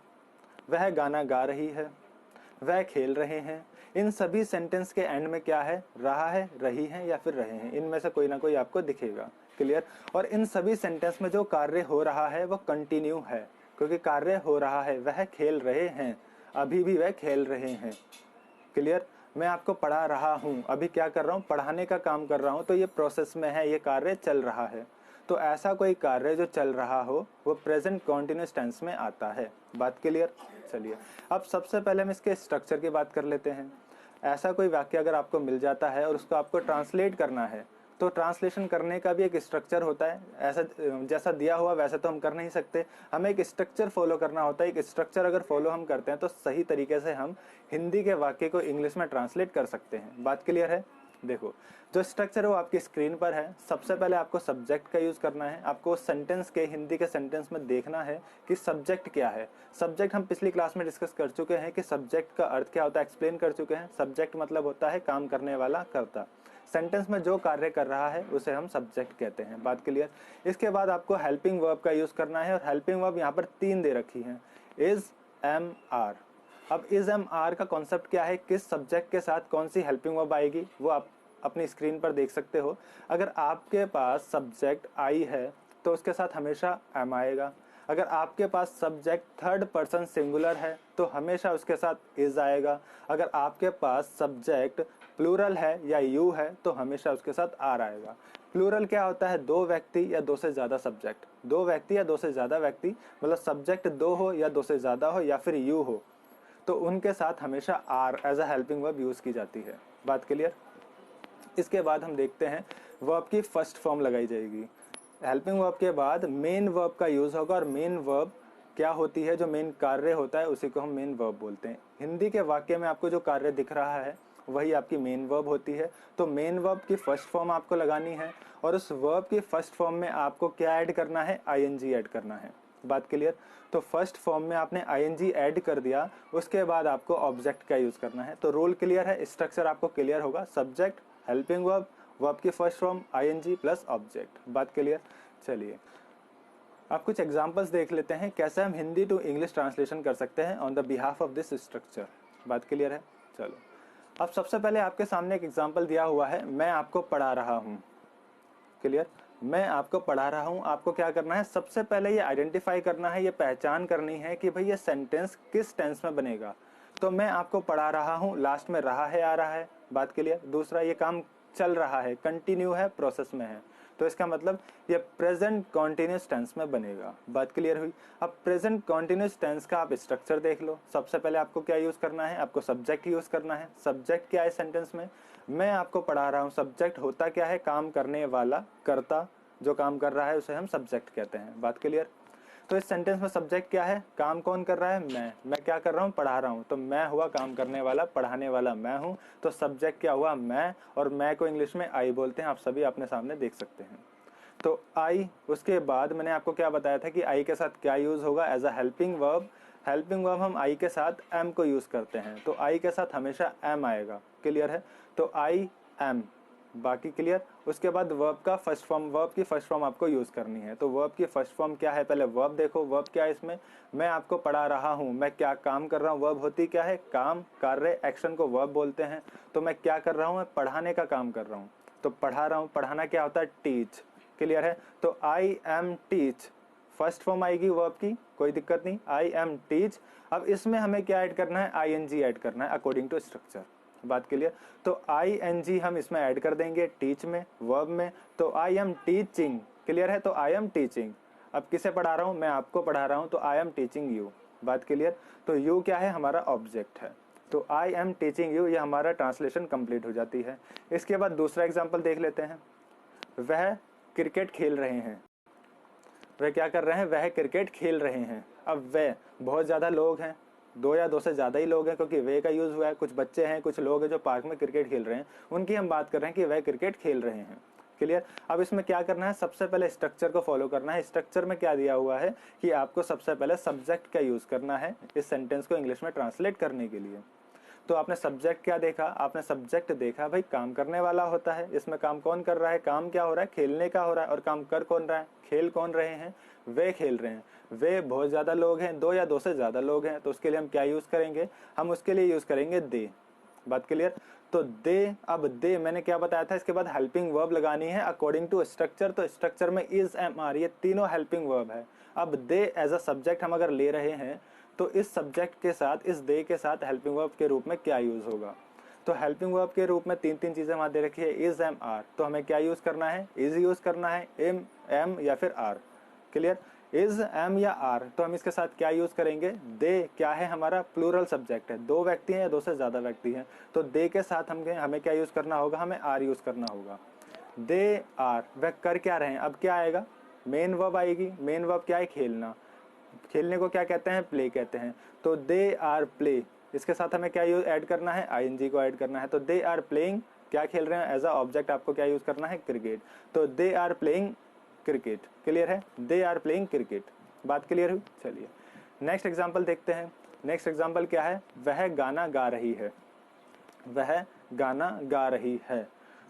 वह गाना गा रही है, वह खेल रहे हैं। इन सभी सेंटेंस के एंड में क्या है? रहा है, रही है या फिर रहे हैं। इनमें से कोई ना कोई आपको दिखेगा। क्लियर? और इन सभी सेंटेंस में जो कार्य हो रहा है वो कंटिन्यू है, क्योंकि कार्य हो रहा है। वह खेल रहे हैं, अभी भी वह खेल रहे हैं। क्लियर? मैं आपको पढ़ा रहा हूँ, अभी क्या कर रहा हूँ? पढ़ाने का काम कर रहा हूँ, तो ये प्रोसेस में है, ये कार्य चल रहा है। तो ऐसा कोई कार्य जो चल रहा हो वो प्रेजेंट कॉन्टिन्यूस टेंस में आता है। बात क्लियर? चलिए अब सबसे पहले हम इसके स्ट्रक्चर की बात कर लेते हैं। ऐसा कोई वाक्य अगर आपको मिल जाता है और उसको आपको ट्रांसलेट करना है, तो ट्रांसलेशन करने का भी एक स्ट्रक्चर होता है। ऐसा जैसा दिया हुआ वैसे तो हम कर नहीं सकते, हमें एक स्ट्रक्चर फॉलो करना होता है। एक स्ट्रक्चर अगर फॉलो हम करते हैं तो सही तरीके से हम हिंदी के वाक्य को इंग्लिश में ट्रांसलेट कर सकते हैं। बात क्लियर है? देखो, जो स्ट्रक्चर है वो आपकी स्क्रीन पर है। सबसे पहले आपको सब्जेक्ट का यूज करना है। आपको सेंटेंस के, हिंदी के सेंटेंस में देखना है कि सब्जेक्ट क्या है। सब्जेक्ट हम पिछली क्लास में डिस्कस कर चुके हैं कि सब्जेक्ट का अर्थ क्या होता है, एक्सप्लेन कर चुके हैं। सब्जेक्ट मतलब होता है काम करने वाला, कर्ता। सेंटेंस में जो कार्य कर रहा है उसे हम सब्जेक्ट कहते हैं। बात क्लियर? इसके बाद आपको हेल्पिंग वर्ब का यूज करना है, और हेल्पिंग वर्ब यहाँ पर 3 दे रखी है, इज, एम, आर। अब इज, एम, आर का कॉन्सेप्ट क्या है, किस सब्जेक्ट के साथ कौन सी हेल्पिंग वर्ब आएगी, वो आप अपनी स्क्रीन पर देख सकते हो। अगर आपके पास सब्जेक्ट आई है तो उसके साथ हमेशा एम आएगा। अगर आपके पास सब्जेक्ट थर्ड पर्सन सिंगुलर है तो हमेशा उसके साथ इज आएगा। अगर आपके पास सब्जेक्ट प्लूरल है या यू है तो हमेशा उसके साथ आर आएगा। प्लूरल क्या होता है? 2 व्यक्ति या 2 से ज्यादा सब्जेक्ट। 2 व्यक्ति या 2 से ज्यादा व्यक्ति, मतलब सब्जेक्ट 2 हो या 2 से ज्यादा हो या फिर यू हो, तो उनके साथ हमेशा are as a helping verb use की जाती है। बात क्लियर? इसके बाद हम देखते हैं वर्ब की फर्स्ट फॉर्म लगाई जाएगी। हेल्पिंग वर्ब के बाद मेन वर्ब का यूज होगा, और मेन वर्ब क्या होती है? जो मेन कार्य होता है उसी को हम मेन वर्ब बोलते हैं। हिंदी के वाक्य में आपको जो कार्य दिख रहा है वही आपकी मेन वर्ब होती है। तो मेन वर्ब की फर्स्ट फॉर्म आपको लगानी है, और उस वर्ब की फर्स्ट फॉर्म में आपको क्या ऐड करना है? आईएनजी ऐड करना है। बात क्लियर? तो फर्स्ट फॉर्म में आपने आईएनजी ऐड कर दिया, उसके बाद आपको ऑब्जेक्ट का यूज करना है। तो रूल क्लियर है, स्ट्रक्चर आपको क्लियर होगा। सब्जेक्ट, हेल्पिंग वर्ब, वर्ब की first form ING plus object. बात क्लियर? चलिए अब कुछ एग्जांपल्स देख लेते हैं कैसे हम हिंदी टू इंग्लिश ट्रांसलेशन कर सकते हैं on the behalf of this structure. बात क्लियर है? चलो अब सबसे पहले आपके सामने एक एग्जांपल दिया हुआ है, मैं आपको पढ़ा रहा हूँ। क्लियर? मैं आपको पढ़ा रहा हूँ। आपको क्या करना है? सबसे पहले ये आइडेंटिफाई करना है, ये पहचान करनी है कि भाई ये सेंटेंस किस टेंस में बनेगा। तो मैं आपको पढ़ा रहा हूँ, लास्ट में रहा है आ रहा है। बात क्लियर? दूसरा, ये काम चल रहा है, कंटिन्यू है, प्रोसेस में है, तो इसका मतलब ये प्रेजेंट कॉन्टिन्यूस टेंस में बनेगा। बात क्लियर हुई? अब प्रेजेंट कॉन्टिन्यूस टेंस का आप स्ट्रक्चर देख लो। सबसे पहले आपको क्या यूज करना है? आपको सब्जेक्ट यूज करना है। सब्जेक्ट क्या है सेंटेंस में? मैं आपको पढ़ा रहा हूँ। सब्जेक्ट होता क्या है? काम करने वाला, कर्ता। जो काम कर रहा है उसे हम सब्जेक्ट कहते हैं। बात क्लियर? तो इस सेंटेंस में सब्जेक्ट क्या है, काम कौन कर रहा है, मैं क्या कर रहा हूँ, पढ़ा रहा हूँ। तो मैं हुआ काम करने वाला, पढ़ाने वाला मैं हूँ। तो सब्जेक्ट क्या हुआ, मैं, और मैं को इंग्लिश में आई बोलते हैं, आप सभी अपने सामने देख सकते हैं। तो आई, उसके बाद मैंने आपको क्या बताया था कि आई के साथ क्या यूज होगा, as a helping verb. Helping verb हम आई के साथ एम को यूज करते हैं, तो आई के साथ हमेशा एम आएगा। क्लियर है, तो आई एम, बाकी क्लियर। उसके बाद वर्ब का फर्स्ट फॉर्म, वर्ब की फर्स्ट फॉर्म आपको यूज करनी है। तो वर्ब की फर्स्ट फॉर्म क्या है, पहले वर्ब देखो, वर्ब क्या है इसमें, मैं आपको पढ़ा रहा हूँ, मैं क्या काम कर रहा हूँ। वर्ब होती क्या है, काम, कार्य, एक्शन को वर्ब बोलते हैं। तो मैं क्या कर रहा हूँ, मैं पढ़ाने का काम कर रहा हूँ, तो पढ़ा रहा हूँ। पढ़ाना क्या होता है, टीच। क्लियर है, तो I M teach, first form आएगी वर्ब की, कोई दिक्कत नहीं, आई एम टीच। अब इसमें हमें क्या ऐड करना है, आई एन जी ऐड करना है अकॉर्डिंग टू स्ट्रक्चर। बात क्लियर, तो आई एन जी हम इसमें ऐड कर देंगे टीच में, वर्ब में। तो आई एम टीचिंग, क्लियर है, तो आई एम टीचिंग। अब किसे पढ़ा रहा हूं, मैं आपको पढ़ा रहा हूं, तो आई एम टीचिंग यू। बात क्लियर, तो यू क्या है, हमारा ऑब्जेक्ट है। तो आई एम टीचिंग यू, ये हमारा ट्रांसलेशन कंप्लीट हो जाती है। इसके बाद दूसरा एग्जाम्पल देख लेते हैं। वह क्रिकेट खेल रहे हैं, वह क्या कर रहे हैं, वह क्रिकेट खेल रहे हैं। अब वह, बहुत ज्यादा लोग हैं, दो या दो से ज्यादा ही लोग हैं, क्योंकि वे का यूज हुआ है। कुछ बच्चे हैं, कुछ लोग हैं जो पार्क में क्रिकेट खेल रहे हैं, उनकी हम बात कर रहे हैं कि वह क्रिकेट खेल रहे हैं। क्लियर, अब इसमें क्या करना है, सबसे पहले स्ट्रक्चर को फॉलो करना है। स्ट्रक्चर में क्या दिया हुआ है कि आपको सबसे पहले सब्जेक्ट का यूज करना है इस सेंटेंस को इंग्लिश में ट्रांसलेट करने के लिए। तो आपने सब्जेक्ट क्या देखा, आपने सब्जेक्ट देखा भाई काम करने वाला होता है। इसमें काम कौन कर रहा है, काम क्या हो रहा है, खेलने का हो रहा है। और काम कर कौन रहा है, खेल कौन रहे हैं, वे खेल रहे हैं। वे बहुत ज्यादा लोग हैं, दो या दो से ज्यादा लोग हैं, तो उसके लिए हम क्या यूज करेंगे, हम उसके लिए यूज करेंगे दे। बात क्लियर, तो दे, अब दे मैंने क्या बताया था, इसके बाद हेल्पिंग वर्ब लगानी है अकॉर्डिंग टू स्ट्रक्चर। तो स्ट्रक्चर में इज, एम, आर, ये तीनों हेल्पिंग वर्ब है। अब दे एज अ सब्जेक्ट हम अगर ले रहे हैं, तो इस सब्जेक्ट के साथ, इस दे के साथ हेल्पिंग वर्ब के रूप में क्या यूज होगा। तो हेल्पिंग वर्ब के रूप में तीन तीन चीजें वहां दे रखी है, इज, एम, आर। तो हमें क्या यूज करना है, इज यूज करना है, एम या फिर आर। क्लियर, इज, एम या आर। तो हम इसके साथ क्या यूज करेंगे, दे क्या है, हमारा प्लूरल सब्जेक्ट है, दो व्यक्ति हैं या दो से ज्यादा व्यक्ति हैं, तो दे के साथ हमें क्या यूज करना होगा, हमें आर यूज करना होगा। दे आर, वह कर क्या रहे हैं। अब क्या आएगा, मेन वर्ब आएगी। मेन वर्ब क्या है, खेलना। खेलने को क्या कहते हैं, प्ले कहते हैं। तो दे आर प्ले, इसके साथ हमें क्या यूज ऐड करना है, आईएनजी को ऐड करना है। तो दे आर प्लेइंग, क्या खेल रहे हैं, एज अ ऑब्जेक्ट आपको क्या यूज करना है, क्रिकेट। तो they are playing cricket. Clear है, दे आर प्लेइंग क्रिकेट। बात क्लियर हुई, चलिए नेक्स्ट एग्जांपल देखते हैं। नेक्स्ट एग्जांपल क्या है, वह गाना गा रही है, वह गाना गा रही है।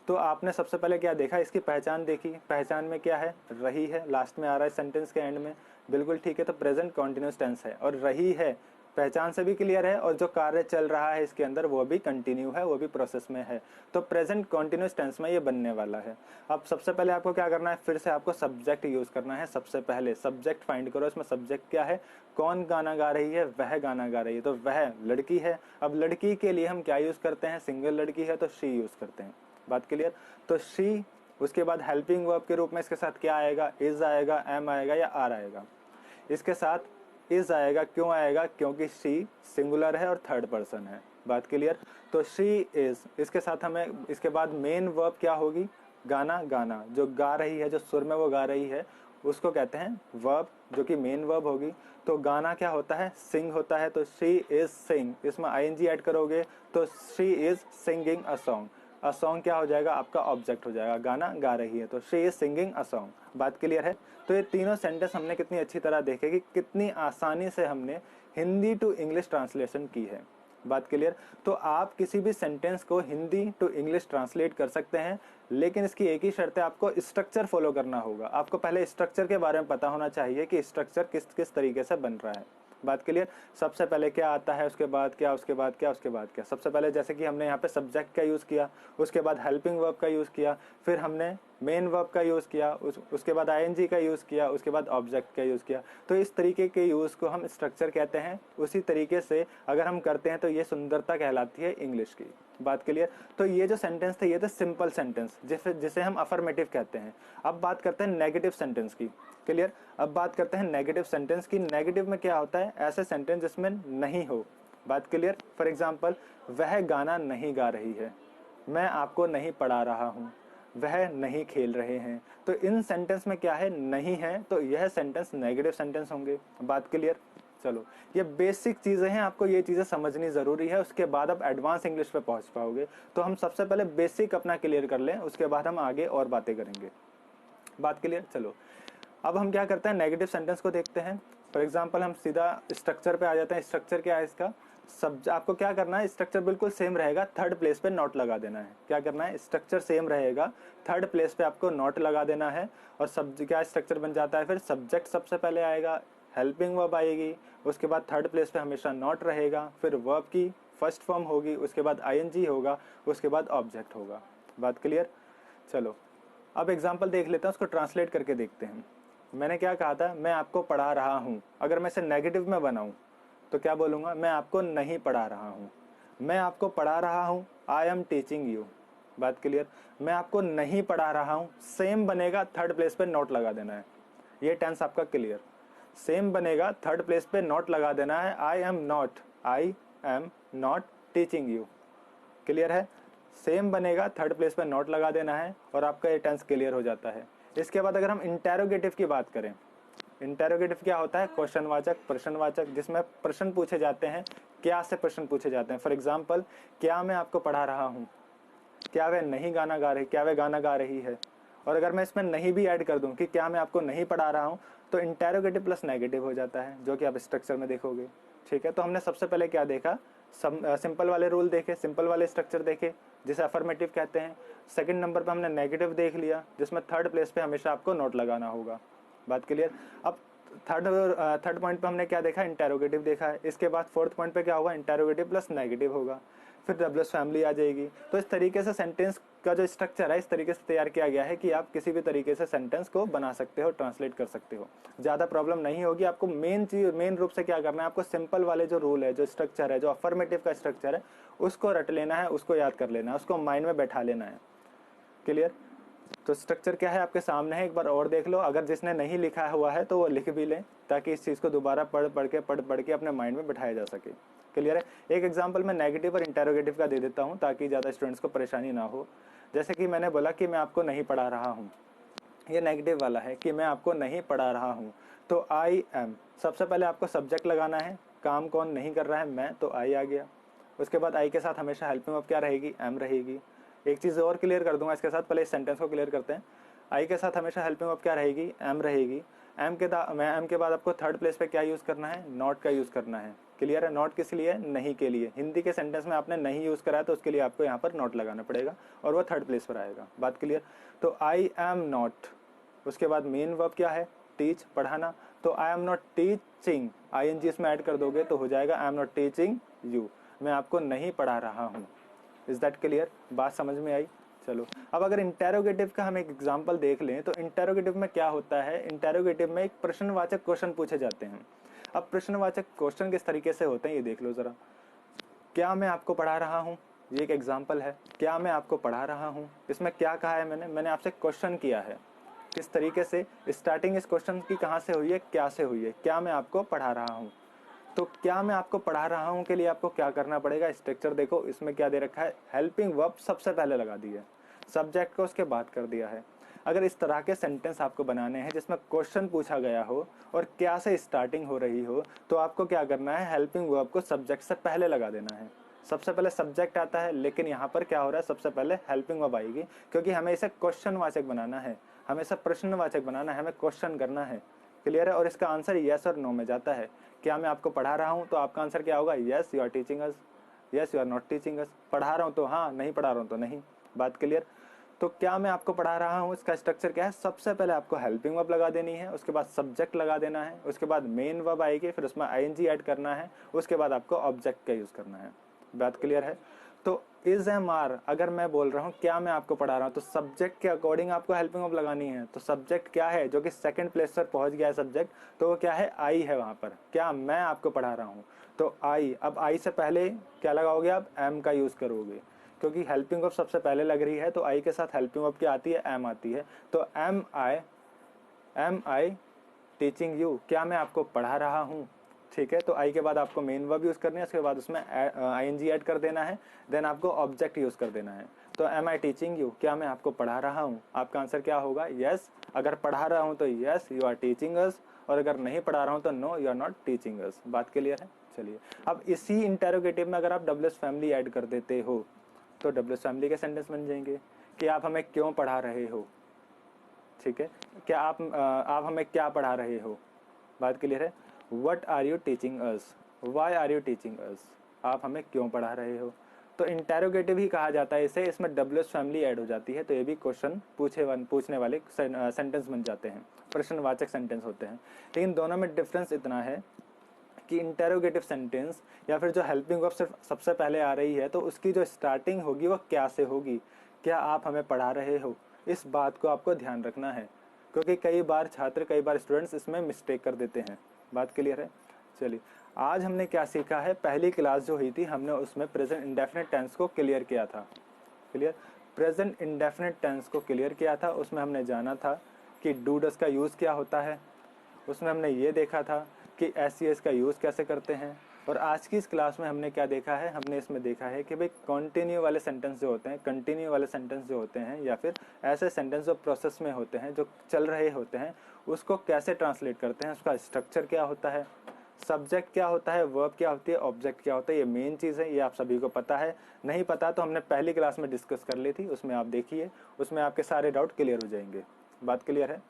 तो आपने सबसे पहले क्या देखा, इसकी पहचान देखी। पहचान में क्या है, रही है, लास्ट में आ रहा है सेंटेंस के एंड में, बिल्कुल ठीक है। तो प्रेजेंट कॉन्टिन्यूस टेंस है और रही है, पहचान से भी क्लियर है। और जो कार्य चल रहा है इसके अंदर वो भी कंटिन्यू है, वो भी प्रोसेस में है। तो प्रेजेंट कॉन्टिन्यूस टेंस में ये बनने वाला है। अब सबसे पहले आपको क्या करना है, फिर से आपको सब्जेक्ट यूज करना है। सबसे पहले सब्जेक्ट फाइंड करो, इसमें सब्जेक्ट क्या है, कौन गाना गा रही है, वह गाना गा रही है। तो वह लड़की है। अब लड़की के लिए हम क्या यूज करते हैं, सिंगल लड़की है तो शी यूज करते हैं। बात क्लियर, तो शी, उसके बाद हेल्पिंग वर्ब के रूप में इसके साथ क्या आएगा, इज आएगा, एम आएगा या आर आएगा। इसके साथ इज आएगा, क्यों आएगा, क्योंकि शी सिंगुलर है और थर्ड पर्सन है। बात क्लियर, तो शी इज, इसके साथ हमें इसके बाद मेन वर्ब क्या होगी, गाना, गाना जो गा रही है, जो सुर में वो गा रही है उसको कहते हैं वर्ब, जो कि मेन वर्ब होगी। तो गाना क्या होता है, सिंग होता है। तो शी इज सिंग, इसमें आईएनजी ऐड करोगे तो she is singing a song. A song क्या हो जाएगा, आपका ऑब्जेक्ट हो जाएगा, गाना गा रही है तो she is singing a song. बात क्लियर है। तो ये तीनों सेंटेंस हमने कितनी अच्छी तरह देखे कि कितनी आसानी से हमने हिंदी टू इंग्लिश ट्रांसलेशन की है। बात क्लियर, तो आप किसी भी सेंटेंस को हिंदी टू इंग्लिश ट्रांसलेट कर सकते हैं, लेकिन इसकी एक ही शर्त है, आपको स्ट्रक्चर फॉलो करना होगा। आपको पहले स्ट्रक्चर के बारे में पता होना चाहिए कि स्ट्रक्चर किस किस तरीके से बन रहा है। बात क्लियर, सबसे पहले क्या आता है, उसके बाद क्या, उसके बाद क्या, उसके बाद क्या। सबसे पहले जैसे कि हमने यहाँ पे सब्जेक्ट का यूज किया, उसके बाद हेल्पिंग वर्ब का यूज किया, फिर हमने मेन वर्ब का यूज किया, उसके बाद आईएनजी का यूज किया, उसके बाद ऑब्जेक्ट का यूज किया। तो इस तरीके के यूज को हम स्ट्रक्चर कहते हैं। उसी तरीके से अगर हम करते हैं तो ये सुंदरता कहलाती है इंग्लिश की। बात क्लियर, तो ये जो सेंटेंस थे ये थे सिंपल सेंटेंस, जिसे हम अफर्मेटिव कहते हैं। अब बात करते हैं नेगेटिव सेंटेंस की। क्लियर, अब बात करते हैं नेगेटिव सेंटेंस की। नेगेटिव में क्या होता है, ऐसे सेंटेंस जिसमें नहीं हो। बात क्लियर, फॉर एग्जाम्पल वह गाना नहीं गा रही है, मैं आपको नहीं पढ़ा रहा हूँ, वह नहीं खेल रहे हैं। तो इन सेंटेंस में क्या है, नहीं है, तो यह सेंटेंस नेगेटिव सेंटेंस होंगे। बात क्लियर। चलो, ये बेसिक चीजें हैं, आपको ये चीजें समझनी जरूरी है, उसके बाद आप एडवांस इंग्लिश पे पहुंच पाओगे। तो हम सबसे पहले बेसिक अपना क्लियर कर लें, उसके बाद हम आगे और बातें करेंगे। बात क्लियर। चलो, अब हम क्या करते हैं, नेगेटिव सेंटेंस को देखते हैं। फॉर एग्जाम्पल हम सीधा स्ट्रक्चर पे आ जाते हैं। स्ट्रक्चर क्या है इसका, सब आपको क्या करना है, स्ट्रक्चर बिल्कुल सेम रहेगा, थर्ड प्लेस पे नॉट लगा देना है। क्या करना है, स्ट्रक्चर सेम रहेगा, थर्ड प्लेस पे आपको नॉट लगा देना है। और सब क्या स्ट्रक्चर बन जाता है, फिर सब्जेक्ट सबसे पहले आएगा, हेल्पिंग वर्ब आएगी, उसके बाद थर्ड प्लेस पे हमेशा नॉट रहेगा, फिर वर्ब की फर्स्ट फॉर्म होगी, उसके बाद आईएनजी होगा, उसके बाद ऑब्जेक्ट होगा। बात क्लियर। चलो, अब एग्जाम्पल देख लेते हैं, उसको ट्रांसलेट करके देखते हैं। मैंने क्या कहा था, मैं आपको पढ़ा रहा हूँ। अगर मैं इसे नेगेटिव में बनाऊं तो क्या बोलूंगा, मैं आपको नहीं पढ़ा रहा हूँ। मैं आपको पढ़ा रहा हूँ, आई एम टीचिंग यू। बात क्लियर। मैं आपको नहीं पढ़ा रहा हूँ, सेम बनेगा, थर्ड प्लेस पे नॉट लगा देना है। ये टेंस आपका क्लियर। सेम बनेगा, थर्ड प्लेस पे नॉट लगा देना है, आई am not teaching you. Clear है। सेम बनेगा, थर्ड प्लेस पे नॉट लगा देना है, और आपका ये टेंस क्लियर हो जाता है। इसके बाद अगर हम इंटेरोगेटिव की बात करें, इंटेरोगेटिव क्या होता है, क्वेश्चनवाचक, प्रश्नवाचक, जिसमें प्रश्न पूछे जाते हैं, क्या से प्रश्न पूछे जाते हैं। फॉर एग्जाम्पल, क्या मैं आपको पढ़ा रहा हूँ, क्या वह नहीं गाना गा रही, क्या वह गाना गा रही है। और अगर मैं इसमें नहीं भी ऐड कर दूं कि क्या मैं आपको नहीं पढ़ा रहा हूं, तो इंटेरोगेटिव प्लस नेगेटिव हो जाता है, जो कि आप स्ट्रक्चर में देखोगे। ठीक है, तो हमने सबसे पहले क्या देखा, सिंपल वाले रूल देखे, सिंपल वाले स्ट्रक्चर देखे, जिसे अफर्मेटिव कहते हैं। सेकंड नंबर पे हमने नेगेटिव देख लिया, जिसमें थर्ड प्लेस पे हमेशा आपको नोट लगाना होगा। बात क्लियर। अब थर्ड पॉइंट पे हमने क्या देखा, इंटेरोगेटिव देखा है। इसके बाद फोर्थ पॉइंट पे क्या होगा, इंटेरोगेटिव प्लस नेगेटिव होगा, फिर डब्ल्यूएस फैमिली आ जाएगी। तो इस तरीके से सेंटेंस का जो स्ट्रक्चर है, इस तरीके से तैयार किया गया है कि आप किसी भी तरीके से सेंटेंस को बना सकते हो, ट्रांसलेट कर सकते हो, ज़्यादा प्रॉब्लम नहीं होगी। आपको मेन रूप से क्या करना है, आपको सिंपल वाले जो रूल है, जो स्ट्रक्चर है, जो अफर्मेटिव का स्ट्रक्चर है, उसको रट लेना है, उसको याद कर लेना है, उसको माइंड में बैठा लेना है। क्लियर। तो स्ट्रक्चर क्या है आपके सामने है, एक बार और देख लो। अगर जिसने नहीं लिखा हुआ है तो वो लिख भी लें, ताकि इस चीज़ को दोबारा पढ़ के अपने माइंड में बिठाया जा सके। क्लियर है। एक एग्जांपल मैं नेगेटिव और इंटेरोगेटिव का दे देता हूँ, ताकि ज़्यादा स्टूडेंट्स को परेशानी ना हो। जैसे कि मैंने बोला कि मैं आपको नहीं पढ़ा रहा हूँ, ये नेगेटिव वाला है कि मैं आपको नहीं पढ़ा रहा हूँ। तो आई एम, सबसे पहले आपको सब्जेक्ट लगाना है, काम कौन नहीं कर रहा है, मैं, तो आई आ गया। उसके बाद आई के साथ हमेशा हेल्पिंग वर्ब क्या रहेगी, एम रहेगी। एक चीज़ और क्लियर कर दूंगा इसके साथ, पहले इस सेंटेंस को क्लियर करते हैं। आई के साथ हमेशा हेल्पिंग वर्ब क्या रहेगी, एम रहेगी। एम के बाद आपको थर्ड प्लेस पे क्या यूज़ करना है, नॉट का यूज़ करना है। क्लियर है। नॉट किस लिए, नहीं के लिए। हिंदी के सेंटेंस में आपने नहीं यूज़ करा है, तो उसके लिए आपको यहाँ पर नॉट लगाना पड़ेगा, और वो थर्ड प्लेस पर आएगा। बात क्लियर। तो आई एम नॉट, उसके बाद मेन वर्ब क्या है, टीच, पढ़ाना। तो I am not teaching, ING इसमें ऐड कर दोगे तो हो जाएगा I am not teaching you, मैं आपको नहीं पढ़ा रहा हूँ। इज दैट क्लियर, बात समझ में आई। चलो, अब अगर इंटेरोगेटिव का हम एक एग्जांपल देख लें, तो इंटेरोगेटिव में क्या होता है, इंटेरोगेटिव में एक प्रश्नवाचक क्वेश्चन पूछे जाते हैं। अब प्रश्नवाचक क्वेश्चन किस तरीके से होते हैं ये देख लो जरा। क्या मैं आपको पढ़ा रहा हूँ, ये एक एग्जाम्पल है, क्या मैं आपको पढ़ा रहा हूँ। इसमें क्या कहा है मैंने आपसे क्वेश्चन किया है। किस तरीके से, स्टार्टिंग इस क्वेश्चन की कहाँ से हुई है, क्या से हुई है, क्या मैं आपको पढ़ा रहा हूँ। तो क्या मैं आपको पढ़ा रहा हूँ के लिए आपको क्या करना पड़ेगा, स्ट्रक्चर देखो, इसमें क्या दे रखा है, हेल्पिंग वर्ब सबसे पहले लगा दी है, सब्जेक्ट को उसके बाद कर दिया है। अगर इस तरह के सेंटेंस आपको बनाने हैं जिसमें क्वेश्चन पूछा गया हो और क्या से स्टार्टिंग हो रही हो, तो आपको क्या करना है, हेल्पिंग वर्ब को सब्जेक्ट से पहले लगा देना है। सबसे पहले सब्जेक्ट आता है, लेकिन यहाँ पर क्या हो रहा है, सबसे पहले हेल्पिंग वर्ब आएगी, क्योंकि हमें इसे क्वेश्चनवाचक बनाना है, हमें इसे प्रश्नवाचक बनाना है, हमें क्वेश्चन करना है। क्लियर है। और इसका आंसर यस और नो में जाता है। क्या मैं आपको पढ़ा रहा हूँ, तो आपका आंसर क्या होगा, yes you are teaching us, yes you are not teaching us. पढ़ा रहा हूँ तो हाँ, नहीं पढ़ा रहा हूँ तो नहीं। बात क्लियर। तो क्या मैं आपको पढ़ा रहा हूँ, इसका स्ट्रक्चर क्या है, सबसे पहले आपको हेल्पिंग वर्ब लगा देनी है, उसके बाद सब्जेक्ट लगा देना है, उसके बाद मेन वर्ब आएगी, फिर उसमें आईएनजी ऐड करना है, उसके बाद आपको ऑब्जेक्ट का यूज करना है। बात क्लियर है। तो इज एम आर, अगर मैं बोल रहा हूँ क्या मैं आपको पढ़ा रहा हूँ, तो सब्जेक्ट के अकॉर्डिंग आपको हेल्पिंग वर्ब लगानी है। तो सब्जेक्ट क्या है, जो कि सेकंड प्लेस पर पहुंच गया है सब्जेक्ट, तो वो क्या है, आई है वहां पर, क्या मैं आपको पढ़ा रहा हूँ। तो आई, अब आई से पहले क्या लगाओगे आप, एम का यूज करोगे, क्योंकि हेल्पिंग वर्ब सबसे पहले लग रही है, तो आई के साथ हेल्पिंग वर्ब क्या आती है, एम आती है। तो एम आई टीचिंग यू, क्या मैं आपको पढ़ा रहा हूँ। ठीक है। तो आई के बाद आपको मेन वर्ब यूज करनी है, उसके बाद उसमें आईएनजी ऐड कर देना है, देन आपको ऑब्जेक्ट यूज कर देना है। तो एम आई टीचिंग यू, क्या मैं आपको पढ़ा रहा हूँ? आपका आंसर क्या होगा? यस। अगर पढ़ा रहा हूँ तो yes, you are teaching us, और अगर नहीं पढ़ा रहा हूँ तो no, you are not teaching us. बात क्लियर है? चलिए, अब इसी इंटेरोगेटिव में अगर आप डब्ल्यूएस फैमिली ऐड कर देते हो तो डब्ल्यूएस फैमिली के सेंटेंस बन जाएंगे कि आप हमें क्यों पढ़ा रहे हो। ठीक है, क्या आप हमें क्या पढ़ा रहे हो? बात क्लियर है? What are you teaching us, why are you teaching us, आप हमें क्यों पढ़ा रहे हो। तो इंटेरोगेटिव ही कहा जाता है इसे, इसमें डब्ल्यूएस फैमिली ऐड हो जाती है, तो ये भी क्वेश्चन पूछने वाले सेंटेंस बन जाते हैं, प्रश्नवाचक सेंटेंस होते हैं। लेकिन दोनों में डिफरेंस इतना है कि इंटेरोगेटिव सेंटेंस या फिर जो हेल्पिंग वर्ब सिर्फ सबसे पहले आ रही है तो उसकी जो स्टार्टिंग होगी वो क्या से होगी, क्या आप हमें पढ़ा रहे हो, इस बात को आपको ध्यान रखना है, क्योंकि कई बार स्टूडेंट्स इसमें मिस्टेक कर देते हैं। बात क्लियर है? चलिए, आज हमने क्या सीखा है, पहली क्लास जो हुई थी हमने उसमें प्रेजेंट इंडेफिनिट टेंस को क्लियर किया था। क्लियर, प्रेजेंट इंडेफिनिट टेंस को क्लियर किया था। उसमें हमने जाना था कि डू डस का यूज़ क्या होता है, उसमें हमने ये देखा था कि एस का यूज़ कैसे करते हैं। और आज की इस क्लास में हमने क्या देखा है, हमने इसमें देखा है कि भाई कंटिन्यू वाले सेंटेंस जो होते हैं, कंटिन्यू वाले सेंटेंस जो होते हैं या फिर ऐसे सेंटेंस जो प्रोसेस में होते हैं, जो चल रहे होते हैं, उसको कैसे ट्रांसलेट करते हैं, उसका स्ट्रक्चर क्या होता है, सब्जेक्ट क्या होता है, वर्ब क्या होती है, ऑब्जेक्ट क्या होता है। ये मेन चीज़ है, ये आप सभी को पता है। नहीं पता तो हमने पहली क्लास में डिस्कस कर ली थी, उसमें आप देखिए, उसमें आपके सारे डाउट क्लियर हो जाएंगे। बात क्लियर है?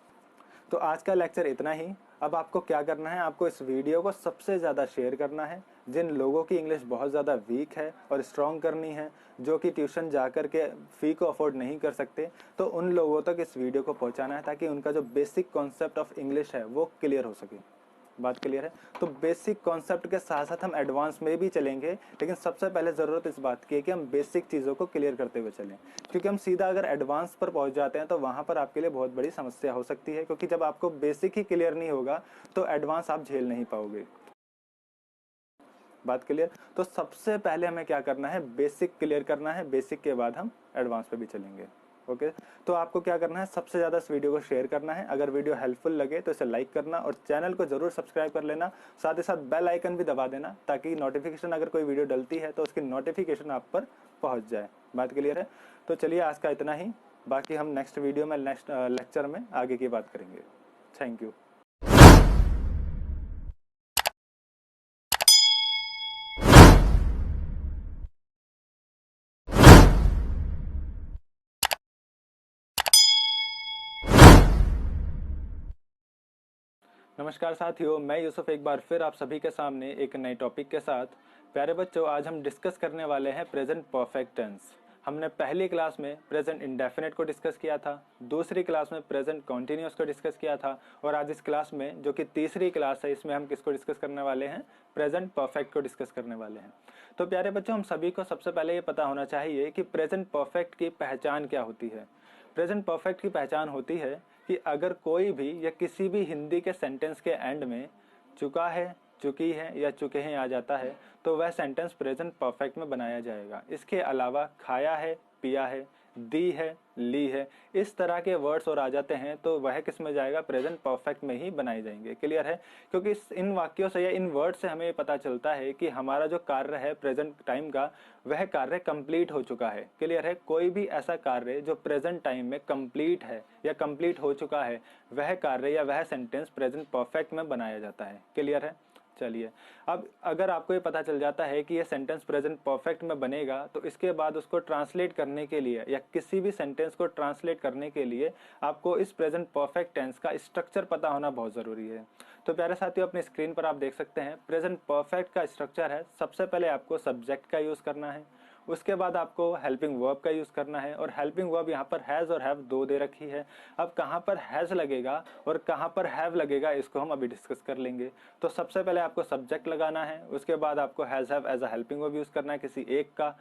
तो आज का लेक्चर इतना ही। अब आपको क्या करना है, आपको इस वीडियो को सबसे ज़्यादा शेयर करना है। जिन लोगों की इंग्लिश बहुत ज़्यादा वीक है और स्ट्रॉन्ग करनी है, जो कि ट्यूशन जा कर के फ़ी को अफोर्ड नहीं कर सकते, तो उन लोगों तक इस वीडियो को पहुंचाना है ताकि उनका जो बेसिक कॉन्सेप्ट ऑफ इंग्लिश है वो क्लियर हो सके। बात क्लियर है? तो बेसिक कॉन्सेप्ट के साथ साथ हम एडवांस में भी चलेंगे, लेकिन सबसे पहले ज़रूरत इस बात की है कि हम बेसिक चीज़ों को क्लियर करते हुए चलें, क्योंकि हम सीधा अगर एडवांस पर पहुंच जाते हैं तो वहां पर आपके लिए बहुत बड़ी समस्या हो सकती है, क्योंकि जब आपको बेसिक ही क्लियर नहीं होगा तो एडवांस आप झेल नहीं पाओगे। बात क्लियर? तो सबसे पहले हमें क्या करना है, बेसिक क्लियर करना है, बेसिक के बाद हम एडवांस पे भी चलेंगे। ओके, तो आपको क्या करना है, सबसे ज़्यादा इस वीडियो को शेयर करना है। अगर वीडियो हेल्पफुल लगे तो इसे लाइक करना और चैनल को जरूर सब्सक्राइब कर लेना। साथ ही साथ बेल आइकन भी दबा देना ताकि नोटिफिकेशन, अगर कोई वीडियो डलती है तो उसकी नोटिफिकेशन आप पर पहुंच जाए। बात क्लियर है? तो चलिए, आज का इतना ही। बाकी हम नेक्स्ट वीडियो में, नेक्स्ट लेक्चर में आगे की बात करेंगे। Thank you. नमस्कार साथियों, मैं यूसुफ एक बार फिर आप सभी के सामने एक नए टॉपिक के साथ। प्यारे बच्चों, आज हम डिस्कस करने वाले हैं प्रेजेंट परफेक्ट टेंस। हमने पहली क्लास में प्रेजेंट इंडेफिनिट को डिस्कस किया था, दूसरी क्लास में प्रेजेंट कॉन्टिन्यूअस को डिस्कस किया था, और आज इस क्लास में, जो कि तीसरी क्लास है, इसमें हम किसको डिस्कस करने वाले हैं, प्रेजेंट परफेक्ट को डिस्कस करने वाले हैं। तो प्यारे बच्चों, हम सभी को सबसे पहले ये पता होना चाहिए कि प्रेजेंट परफेक्ट की पहचान क्या होती है। प्रेजेंट परफेक्ट की पहचान होती है कि अगर कोई भी या किसी भी हिंदी के सेंटेंस के एंड में चुका है, चुकी है या चुके हैं आ जाता है तो वह सेंटेंस प्रेजेंट परफेक्ट में बनाया जाएगा। इसके अलावा खाया है, पिया है, दी है, ली है, इस तरह के वर्ड्स और आ जाते हैं तो वह किस में जाएगा, प्रेजेंट परफेक्ट में ही बनाए जाएंगे। क्लियर है? क्योंकि इन वाक्यों से या इन वर्ड से हमें पता चलता है कि हमारा जो कार्य है प्रेजेंट टाइम का, वह कार्य कंप्लीट हो चुका है। क्लियर है? कोई भी ऐसा कार्य जो प्रेजेंट टाइम में कंप्लीट है या कंप्लीट हो चुका है, वह कार्य या वह सेंटेंस प्रेजेंट परफेक्ट में बनाया जाता है। क्लियर है? चलिए, अब अगर आपको ये पता चल जाता है कि ये सेंटेंस प्रेजेंट परफेक्ट में बनेगा तो इसके बाद उसको ट्रांसलेट करने के लिए या किसी भी सेंटेंस को ट्रांसलेट करने के लिए आपको इस प्रेजेंट परफेक्ट टेंस का स्ट्रक्चर पता होना बहुत ज़रूरी है। तो प्यारे साथियों, अपनी स्क्रीन पर आप देख सकते हैं प्रेजेंट परफेक्ट का स्ट्रक्चर है। सबसे पहले आपको सब्जेक्ट का यूज़ करना है, उसके बाद आपको हेल्पिंग वर्ब का यूज़ करना है, और हेल्पिंग वर्ब यहाँ पर हैज़ और हैव दो दे रखी है। अब कहाँ पर हैज़ लगेगा और कहाँ पर हैव लगेगा, इसको हम अभी डिस्कस कर लेंगे। तो सबसे पहले आपको सब्जेक्ट लगाना है, उसके बाद आपको has have as a helping verb use करना है किसी एक का,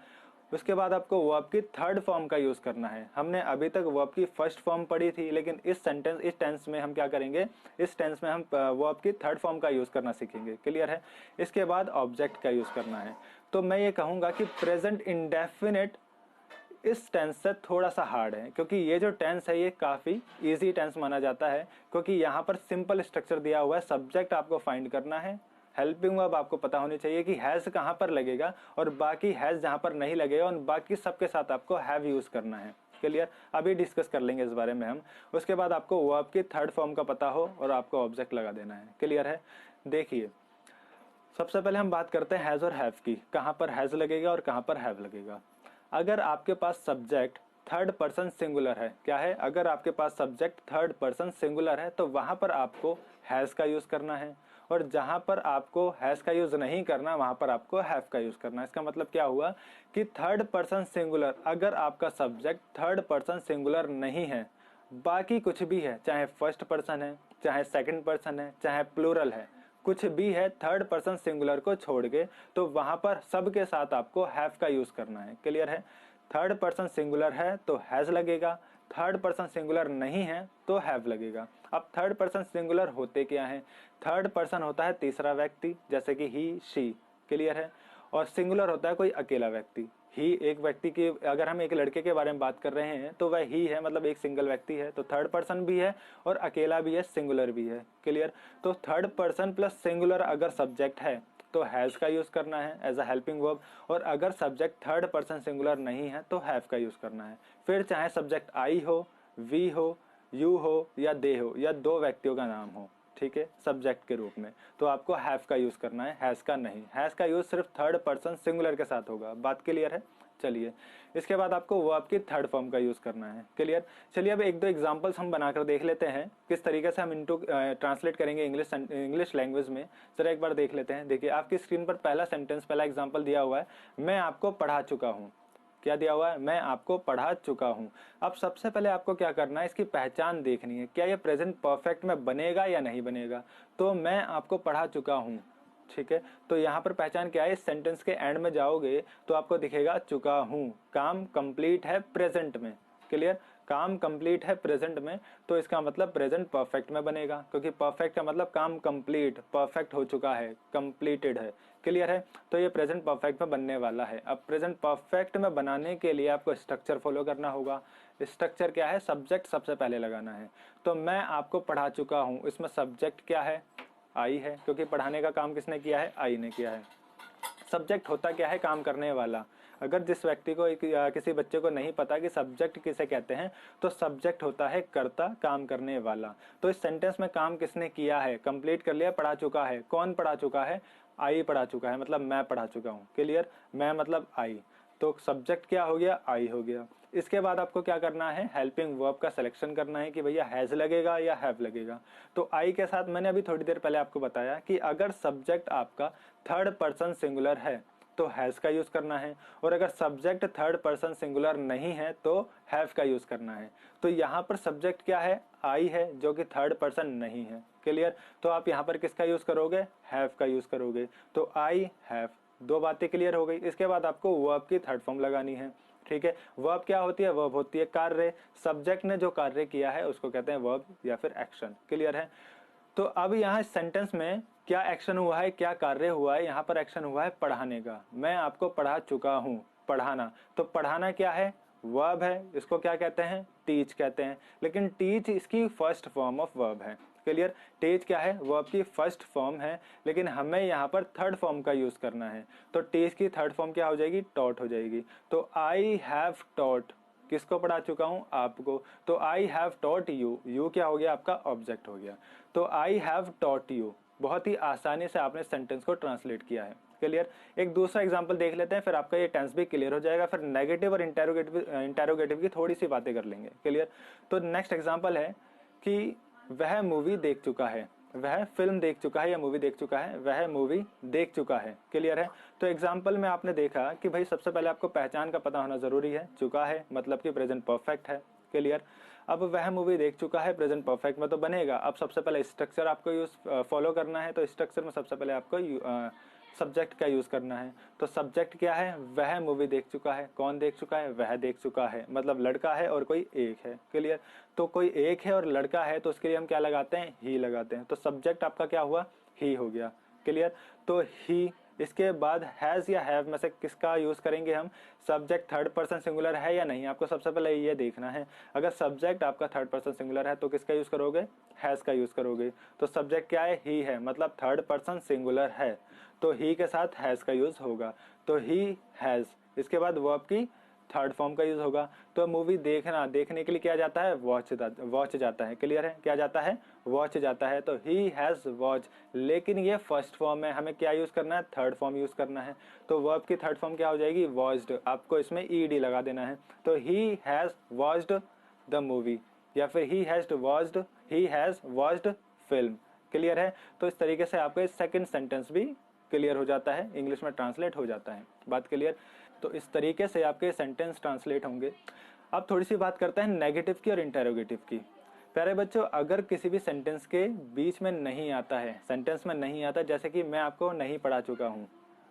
उसके बाद आपको वर्ब की थर्ड फॉर्म का यूज़ करना है। हमने अभी तक वर्ब की फर्स्ट फॉर्म पढ़ी थी, लेकिन इस टेंस में हम क्या करेंगे, इस टेंस में हम वर्ब की थर्ड फॉर्म का यूज़ करना सीखेंगे। क्लियर है? इसके बाद ऑब्जेक्ट का यूज़ करना है। तो मैं ये कहूँगा कि प्रेजेंट इंडेफिनिट इस टेंस से थोड़ा सा हार्ड है, क्योंकि ये जो टेंस है ये काफ़ी इजी टेंस माना जाता है, क्योंकि यहाँ पर सिंपल स्ट्रक्चर दिया हुआ है। सब्जेक्ट आपको फाइंड करना है, हेल्पिंग वर्ब आपको पता होनी चाहिए कि हैज कहाँ पर लगेगा और बाकी हैज जहाँ पर नहीं लगेगा और बाकी सबके साथ आपको हैव यूज करना है। क्लियर? अभी डिस्कस कर लेंगे इस बारे में हम। उसके बाद आपको वर्ब की थर्ड फॉर्म का पता हो और आपको ऑब्जेक्ट लगा देना है। क्लियर है? देखिए, सबसे पहले हम बात करते हैं हैज और हैव की। कहाँ पर हैज लगेगा और कहाँ पर हैव लगेगा। अगर आपके पास सब्जेक्ट थर्ड पर्सन सिंगुलर है, क्या है? अगर आपके पास सब्जेक्ट थर्ड पर्सन सिंगुलर है तो वहां पर आपको हैज का यूज करना है, और जहां पर आपको हैज का यूज नहीं करना वहां पर आपको हैव का यूज करना है। इसका मतलब क्या हुआ कि थर्ड पर्सन सिंगुलर, अगर आपका सब्जेक्ट थर्ड पर्सन सिंगुलर नहीं है, बाकी कुछ भी है, चाहे फर्स्ट पर्सन है, चाहे सेकंड पर्सन है, चाहे प्लूरल है, कुछ भी है थर्ड पर्सन सिंगुलर को छोड़ के, तो वहां पर सबके साथ आपको हैव का यूज करना है। क्लियर है? थर्ड पर्सन सिंगुलर है तो हैज लगेगा, थर्ड पर्सन सिंगुलर नहीं है तो हैव लगेगा। अब थर्ड पर्सन सिंगुलर होते क्या है? थर्ड पर्सन होता है तीसरा व्यक्ति, जैसे कि ही, शी। क्लियर है? और सिंगुलर होता है कोई अकेला व्यक्ति। ही एक व्यक्ति की, अगर हम एक लड़के के बारे में बात कर रहे हैं तो वह ही है, मतलब एक सिंगल व्यक्ति है, तो थर्ड पर्सन भी है और अकेला भी है, सिंगुलर भी है। क्लियर? तो थर्ड पर्सन प्लस सिंगुलर अगर सब्जेक्ट है तो हैज का यूज करना है एज अ हेल्पिंग वर्ब, और अगर सब्जेक्ट थर्ड पर्सन सिंगुलर नहीं है तो हैव का यूज करना है। फिर चाहे सब्जेक्ट आई हो, वी हो, यू हो या दे हो, या दो व्यक्तियों का नाम हो, ठीक है, सब्जेक्ट के रूप में, तो आपको हैव का यूज करना है, हैज का नहीं। हैज का यूज सिर्फ थर्ड पर्सन सिंगुलर के साथ होगा। बात क्लियर है? चलिए, इसके बाद आपको वर्ब की थर्ड फॉर्म का यूज करना है। क्लियर? चलिए, अब एक दो एग्जांपल्स हम बनाकर देख लेते हैं किस तरीके से हम इनटू ट्रांसलेट करेंगे इंग्लिश लैंग्वेज में। जरा एक बार देख लेते हैं। देखिए, आपकी स्क्रीन पर पहला सेंटेंस, पहला एग्जाम्पल दिया हुआ है, मैं आपको पढ़ा चुका हूँ। क्या दिया हुआ है? मैं आपको पढ़ा चुका हूं। अब सबसे पहले आपको क्या करना है, इसकी पहचान देखनी है, क्या ये प्रेजेंट परफेक्ट में बनेगा या नहीं बनेगा। तो मैं आपको पढ़ा चुका हूं, ठीक है, तो यहाँ पर पहचान क्या है? इस सेंटेंस के एंड में जाओगे तो आपको दिखेगा चुका हूं, काम कंप्लीट है प्रेजेंट में। क्लियर? काम कंप्लीट है प्रेजेंट में, तो इसका मतलब प्रेजेंट परफेक्ट में बनेगा, क्योंकि परफेक्ट का मतलब काम कंप्लीट, परफेक्ट हो चुका है, कंप्लीटेड है। क्लियर है? तो ये प्रेजेंट परफेक्ट में बनने वाला है। अब प्रेजेंट परफेक्ट में बनाने के लिए आपको स्ट्रक्चर फॉलो करना होगा। स्ट्रक्चर क्या है? सब्जेक्ट सबसे पहले लगाना है। तो मैं आपको पढ़ा चुका हूं, इसमें सब्जेक्ट क्या है? आई है, क्योंकि पढ़ाने का काम किसने किया है? आई ने किया है। सब्जेक्ट होता क्या है? काम करने वाला। अगर जिस व्यक्ति को किसी बच्चे को नहीं पता कि सब्जेक्ट किसे कहते हैं, तो सब्जेक्ट होता है कर्ता, काम करने वाला। तो इस सेंटेंस में काम किसने किया है? कंप्लीट कर लिया, पढ़ा चुका है। कौन पढ़ा चुका है? आई पढ़ा चुका है, मतलब मैं पढ़ा चुका हूँ। क्लियर? मैं मतलब आई, तो सब्जेक्ट क्या हो गया? आई हो गया। इसके बाद आपको क्या करना है? हेल्पिंग वर्ब का सिलेक्शन करना है कि भैया हैज लगेगा या हैव लगेगा। तो आई के साथ मैंने अभी थोड़ी देर पहले आपको बताया कि अगर सब्जेक्ट आपका थर्ड पर्सन सिंगुलर है तो हैज का यूज करना है, और अगर सब्जेक्ट थर्ड पर्सन सिंगुलर नहीं है तो हैव का यूज करना है। तो यहाँ पर सब्जेक्ट क्या है? आई है, जो कि थर्ड पर्सन नहीं है। क्लियर? तो आप यहाँ पर किसका यूज करोगे? हैव का यूज करोगे। तो आई हैव, दो बातें क्लियर हो गई। इसके बाद आपको वर्ब की थर्ड फॉर्म लगानी है। ठीक है? वर्ब क्या होती है? वर्ब होती है कार्य। सब्जेक्ट ने जो कार्य किया है उसको कहते हैं वर्ब या फिर एक्शन। क्लियर है? तो अब यहाँ सेंटेंस में क्या एक्शन हुआ है, क्या कार्य हुआ है? यहाँ पर एक्शन हुआ है पढ़ाने का। मैं आपको पढ़ा चुका हूँ, पढ़ाना। तो पढ़ाना क्या है? वर्ब है। इसको क्या कहते हैं? टीच कहते हैं। लेकिन टीच इसकी फर्स्ट फॉर्म ऑफ वर्ब है। क्लियर? टीच क्या है? वर्ब की फर्स्ट फॉर्म है, लेकिन हमें यहाँ पर थर्ड फॉर्म का यूज करना है। तो टीच की थर्ड फॉर्म क्या हो जाएगी? टॉट हो जाएगी। तो आई हैव टॉट, किसको पढ़ा चुका हूं? आपको। तो I have taught you, you क्या हो गया? आपका ऑब्जेक्ट हो गया। तो आई हैव टॉट यू, बहुत ही आसानी से आपने सेंटेंस को ट्रांसलेट किया है। क्लियर? एक दूसरा एग्जांपल देख लेते हैं, फिर आपका ये टेंस भी क्लियर हो जाएगा। फिर नेगेटिव और इंटेरोगेटिव की थोड़ी सी बातें कर लेंगे। क्लियर? तो नेक्स्ट एग्जांपल है कि वह मूवी देख चुका है, वह फिल्म देख चुका है या मूवी देख चुका है, वह मूवी देख चुका है। क्लियर है? तो एग्जाम्पल में आपने देखा कि भाई सबसे पहले आपको पहचान का पता होना जरूरी है। चुका है मतलब कि प्रेजेंट परफेक्ट है। क्लियर? अब वह मूवी देख चुका है प्रेजेंट परफेक्ट में तो बनेगा। अब सबसे पहले स्ट्रक्चर आपको यूज फॉलो करना है। तो स्ट्रक्चर में सबसे पहले आपको सब्जेक्ट का यूज करना है। तो सब्जेक्ट क्या है? वह मूवी देख चुका है। कौन देख चुका है? वह देख चुका है, मतलब लड़का है और कोई एक है। क्लियर? तो कोई एक है और लड़का है, तो उसके लिए हम क्या लगाते हैं? ही लगाते हैं। तो सब्जेक्ट आपका क्या हुआ? ही हो गया। क्लियर? तो ही इसके बाद हैज़ या हैव में से किसका यूज़ करेंगे हम? सब्जेक्ट थर्ड पर्सन सिंगुलर है या नहीं, आपको सबसे पहले ये देखना है। अगर सब्जेक्ट आपका थर्ड पर्सन सिंगुलर है तो किसका यूज़ करोगे? हैज़ का यूज़ करोगे। तो सब्जेक्ट क्या है? ही है, मतलब थर्ड पर्सन सिंगुलर है, तो ही के साथ हैज़ का यूज़ होगा। तो ही हैज़। इसके बाद वर्ब की थर्ड फॉर्म का यूज होगा। तो मूवी देखने के लिए क्या जाता है? वॉच जाता है। क्लियर है? क्या जाता है? वॉच जाता है। तो ही हैज वॉच, लेकिन ये फर्स्ट फॉर्म है, हमें क्या यूज करना है? थर्ड फॉर्म यूज करना है। तो वर्ब की थर्ड फॉर्म क्या हो जाएगी? वॉच्ड। आपको इसमें ईडी लगा देना है। तो he has watched the movie, या फिर he has watched film. Clear है? तो इस तरीके से आपका सेकंड सेंटेंस भी क्लियर हो जाता है, इंग्लिश में ट्रांसलेट हो जाता है। बात क्लियर? तो इस तरीके से आपके सेंटेंस ट्रांसलेट होंगे। अब थोड़ी सी बात करते हैं नेगेटिव की और इंटेरोगेटिव की। प्यारे बच्चों, अगर किसी भी सेंटेंस के बीच में नहीं आता है, सेंटेंस में नहीं आता, जैसे कि मैं आपको नहीं पढ़ा चुका हूँ,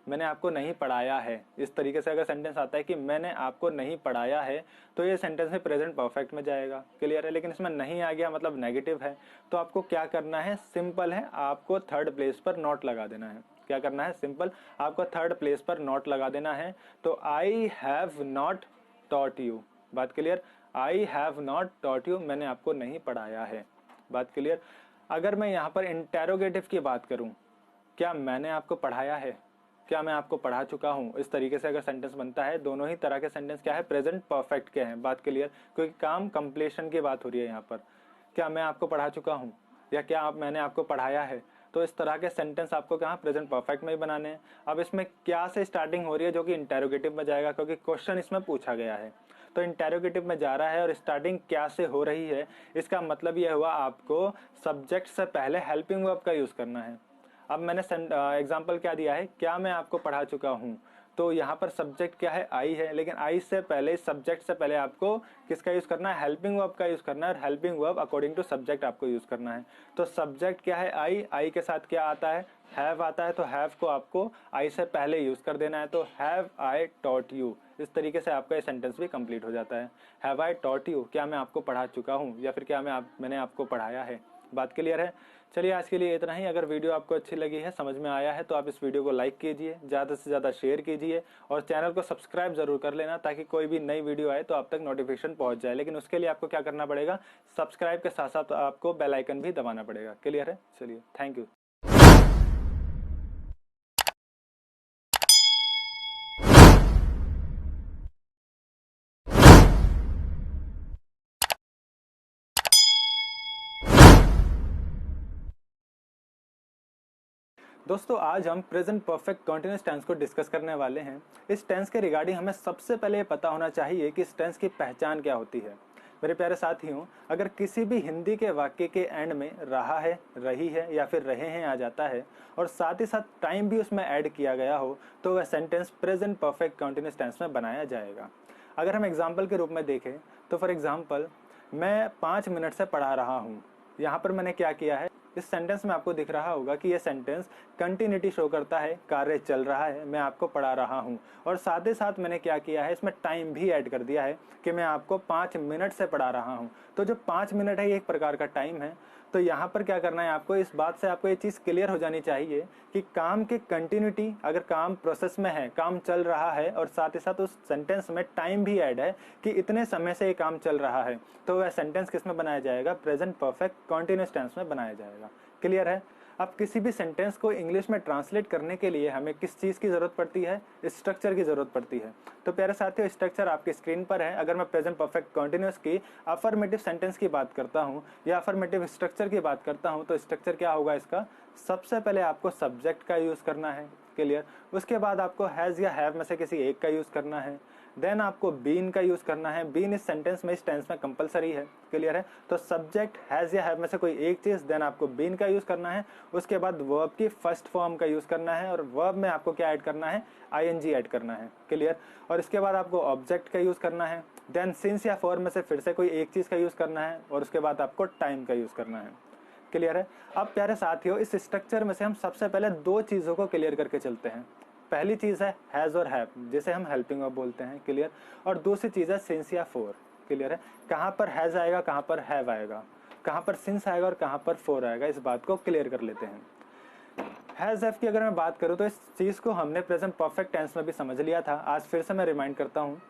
मैंने आपको नहीं पढ़ाया है, इस तरीके से अगर सेंटेंस आता है कि मैंने आपको नहीं पढ़ाया है, तो ये सेंटेंस में प्रेजेंट परफेक्ट में जाएगा। क्लियर है? लेकिन इसमें नहीं आ गया मतलब नेगेटिव है, तो आपको क्या करना है? सिंपल है, आपको थर्ड प्लेस पर नॉट लगा देना है। क्या करना है? सिंपल, आपको थर्ड प्लेस पर नॉट लगा देना है। तो I have not taught you. बात clear? I have not taught you, मैंने आपको नहीं पढ़ाया है। बात क्लियर? अगर मैं यहाँ पर इंटेरोगेटिव की बात करूं, क्या मैंने आपको पढ़ाया है, क्या मैं आपको पढ़ा चुका हूं, इस तरीके से अगर सेंटेंस बनता है, दोनों ही तरह के सेंटेंस क्या है? प्रेजेंट परफेक्ट के हैं। बात क्लियर? क्योंकि काम कंप्लीशन की बात हो रही है यहाँ पर। क्या मैं आपको पढ़ा चुका हूँ, या क्या मैंने आपको पढ़ाया है, तो इस तरह के सेंटेंस आपको कहाँ? प्रेजेंट परफेक्ट में ही बनाने हैं। अब इसमें क्या से स्टार्टिंग हो रही है, जो कि इंटेरोगेटिव में जाएगा, क्योंकि क्वेश्चन इसमें पूछा गया है। तो इंटेरोगेटिव में जा रहा है और स्टार्टिंग क्या से हो रही है, इसका मतलब यह हुआ आपको सब्जेक्ट से पहले हेल्पिंग वर्ब का यूज करना है। अब मैंने एग्जाम्पल क्या दिया है? क्या मैं आपको पढ़ा चुका हूँ, तो यहाँ पर सब्जेक्ट क्या है? आई है, लेकिन आई से पहले, सब्जेक्ट से पहले आपको किसका यूज करना है? हेल्पिंग वर्ब का यूज करना है, और helping verb according to subject आपको यूज करना है। तो सब्जेक्ट क्या है? आई। आई के साथ क्या आता है? हैव आता है। तो हैव को आपको आई से पहले यूज कर देना है। तो हैव आई टॉट यू। इस तरीके से आपका ये सेंटेंस भी कंप्लीट हो जाता है। हैव आई टॉट यू, क्या मैं आपको पढ़ा चुका हूँ, या फिर क्या मैंने आपको पढ़ाया है। बात क्लियर है? चलिए, आज के लिए इतना ही। अगर वीडियो आपको अच्छी लगी है, समझ में आया है, तो आप इस वीडियो को लाइक कीजिए, ज़्यादा से ज़्यादा शेयर कीजिए, और चैनल को सब्सक्राइब जरूर कर लेना, ताकि कोई भी नई वीडियो आए तो आप तक नोटिफिकेशन पहुंच जाए। लेकिन उसके लिए आपको क्या करना पड़ेगा? सब्सक्राइब के साथ साथ आपको बेल आइकन भी दबाना पड़ेगा। क्लियर है? चलिए, थैंक यू। दोस्तों, आज हम प्रेजेंट परफेक्ट कंटीन्यूअस टेंस को डिस्कस करने वाले हैं। इस टेंस के रिगार्डिंग हमें सबसे पहले ये पता होना चाहिए कि इस टेंस की पहचान क्या होती है। मेरे प्यारे साथियों, अगर किसी भी हिंदी के वाक्य के एंड में रहा है, रही है, या फिर रहे हैं आ जाता है, और साथ ही साथ टाइम भी उसमें ऐड किया गया हो, तो वह sentence present perfect continuous tense में बनाया जाएगा। अगर हम एग्जाम्पल के रूप में देखें, तो फॉर एग्जाम्पल, मैं 5 मिनट से पढ़ा रहा हूँ। यहाँ पर मैंने क्या किया है? इस सेंटेंस में आपको दिख रहा होगा कि यह सेंटेंस कंटिन्यूटी शो करता है, कार्य चल रहा है, मैं आपको पढ़ा रहा हूं, और साथ ही साथ मैंने क्या किया है? इसमें टाइम भी ऐड कर दिया है कि मैं आपको 5 मिनट से पढ़ा रहा हूं। तो जो 5 मिनट है, ये एक प्रकार का टाइम है। तो यहाँ पर क्या करना है आपको? इस बात से आपको ये चीज क्लियर हो जानी चाहिए कि काम की कंटिन्यूटी, अगर काम प्रोसेस में है, काम चल रहा है, और साथ ही साथ उस सेंटेंस में टाइम भी ऐड है कि इतने समय से ये काम चल रहा है, तो वह सेंटेंस किस में बनाया जाएगा? प्रेजेंट परफेक्ट कंटीन्यूअस टेंस में बनाया जाएगा। क्लियर है? अब किसी भी सेंटेंस को इंग्लिश में ट्रांसलेट करने के लिए हमें किस चीज की जरूरत पड़ती है? स्ट्रक्चर की जरूरत पड़ती है। तो प्यारे साथियों, स्ट्रक्चर आपकी स्क्रीन पर है। अगर मैं प्रेजेंट परफेक्ट कंटीन्यूअस की अफर्मेटिव सेंटेंस की बात करता हूं, या अफर्मेटिव स्ट्रक्चर की बात करता हूं, तो स्ट्रक्चर क्या होगा इसका? सबसे पहले आपको सब्जेक्ट का यूज करना है। क्लियर? उसके बाद आपको हैज या हैव में से किसी एक का यूज करना है। देन आपको बीन का यूज करना है। बीन इस सेंटेंस में, इस टेंस में कंपलसरी है। क्लियर है? तो सब्जेक्ट, हैज या हैव में से कोई एक चीज, देन आपको बीन का यूज करना है। उसके बाद वर्ब की फर्स्ट फॉर्म का यूज करना है, और वर्ब में आपको क्या ऐड करना है? आईएनजी ऐड करना है। क्लियर? और इसके बाद आपको ऑब्जेक्ट का यूज करना है। देन सिंस या फॉर में से फिर से कोई एक चीज का यूज करना है, और उसके बाद आपको टाइम का यूज करना है। क्लियर है? अब प्यारे साथियों, इस स्ट्रक्चर में से हम सबसे पहले दो चीजों को क्लियर करके चलते हैं। पहली चीज है हैज और हैव, जिसे हम हेल्पिंग वर्ब बोलते हैं। क्लियर? और दूसरी चीज है सिंस या फॉर। क्लियर है? कहां पर हैज आएगा, कहां पर हैव आएगा, कहां पर सिंस आएगा और कहां पर फॉर आएगा, इस बात को क्लियर कर लेते हैं। हैज़ हैव की अगर मैं बात करूँ तो इस चीज़ को हमने प्रेजेंट परफेक्ट टेंस में भी समझ लिया था। आज फिर से मैं रिमाइंड करता हूँ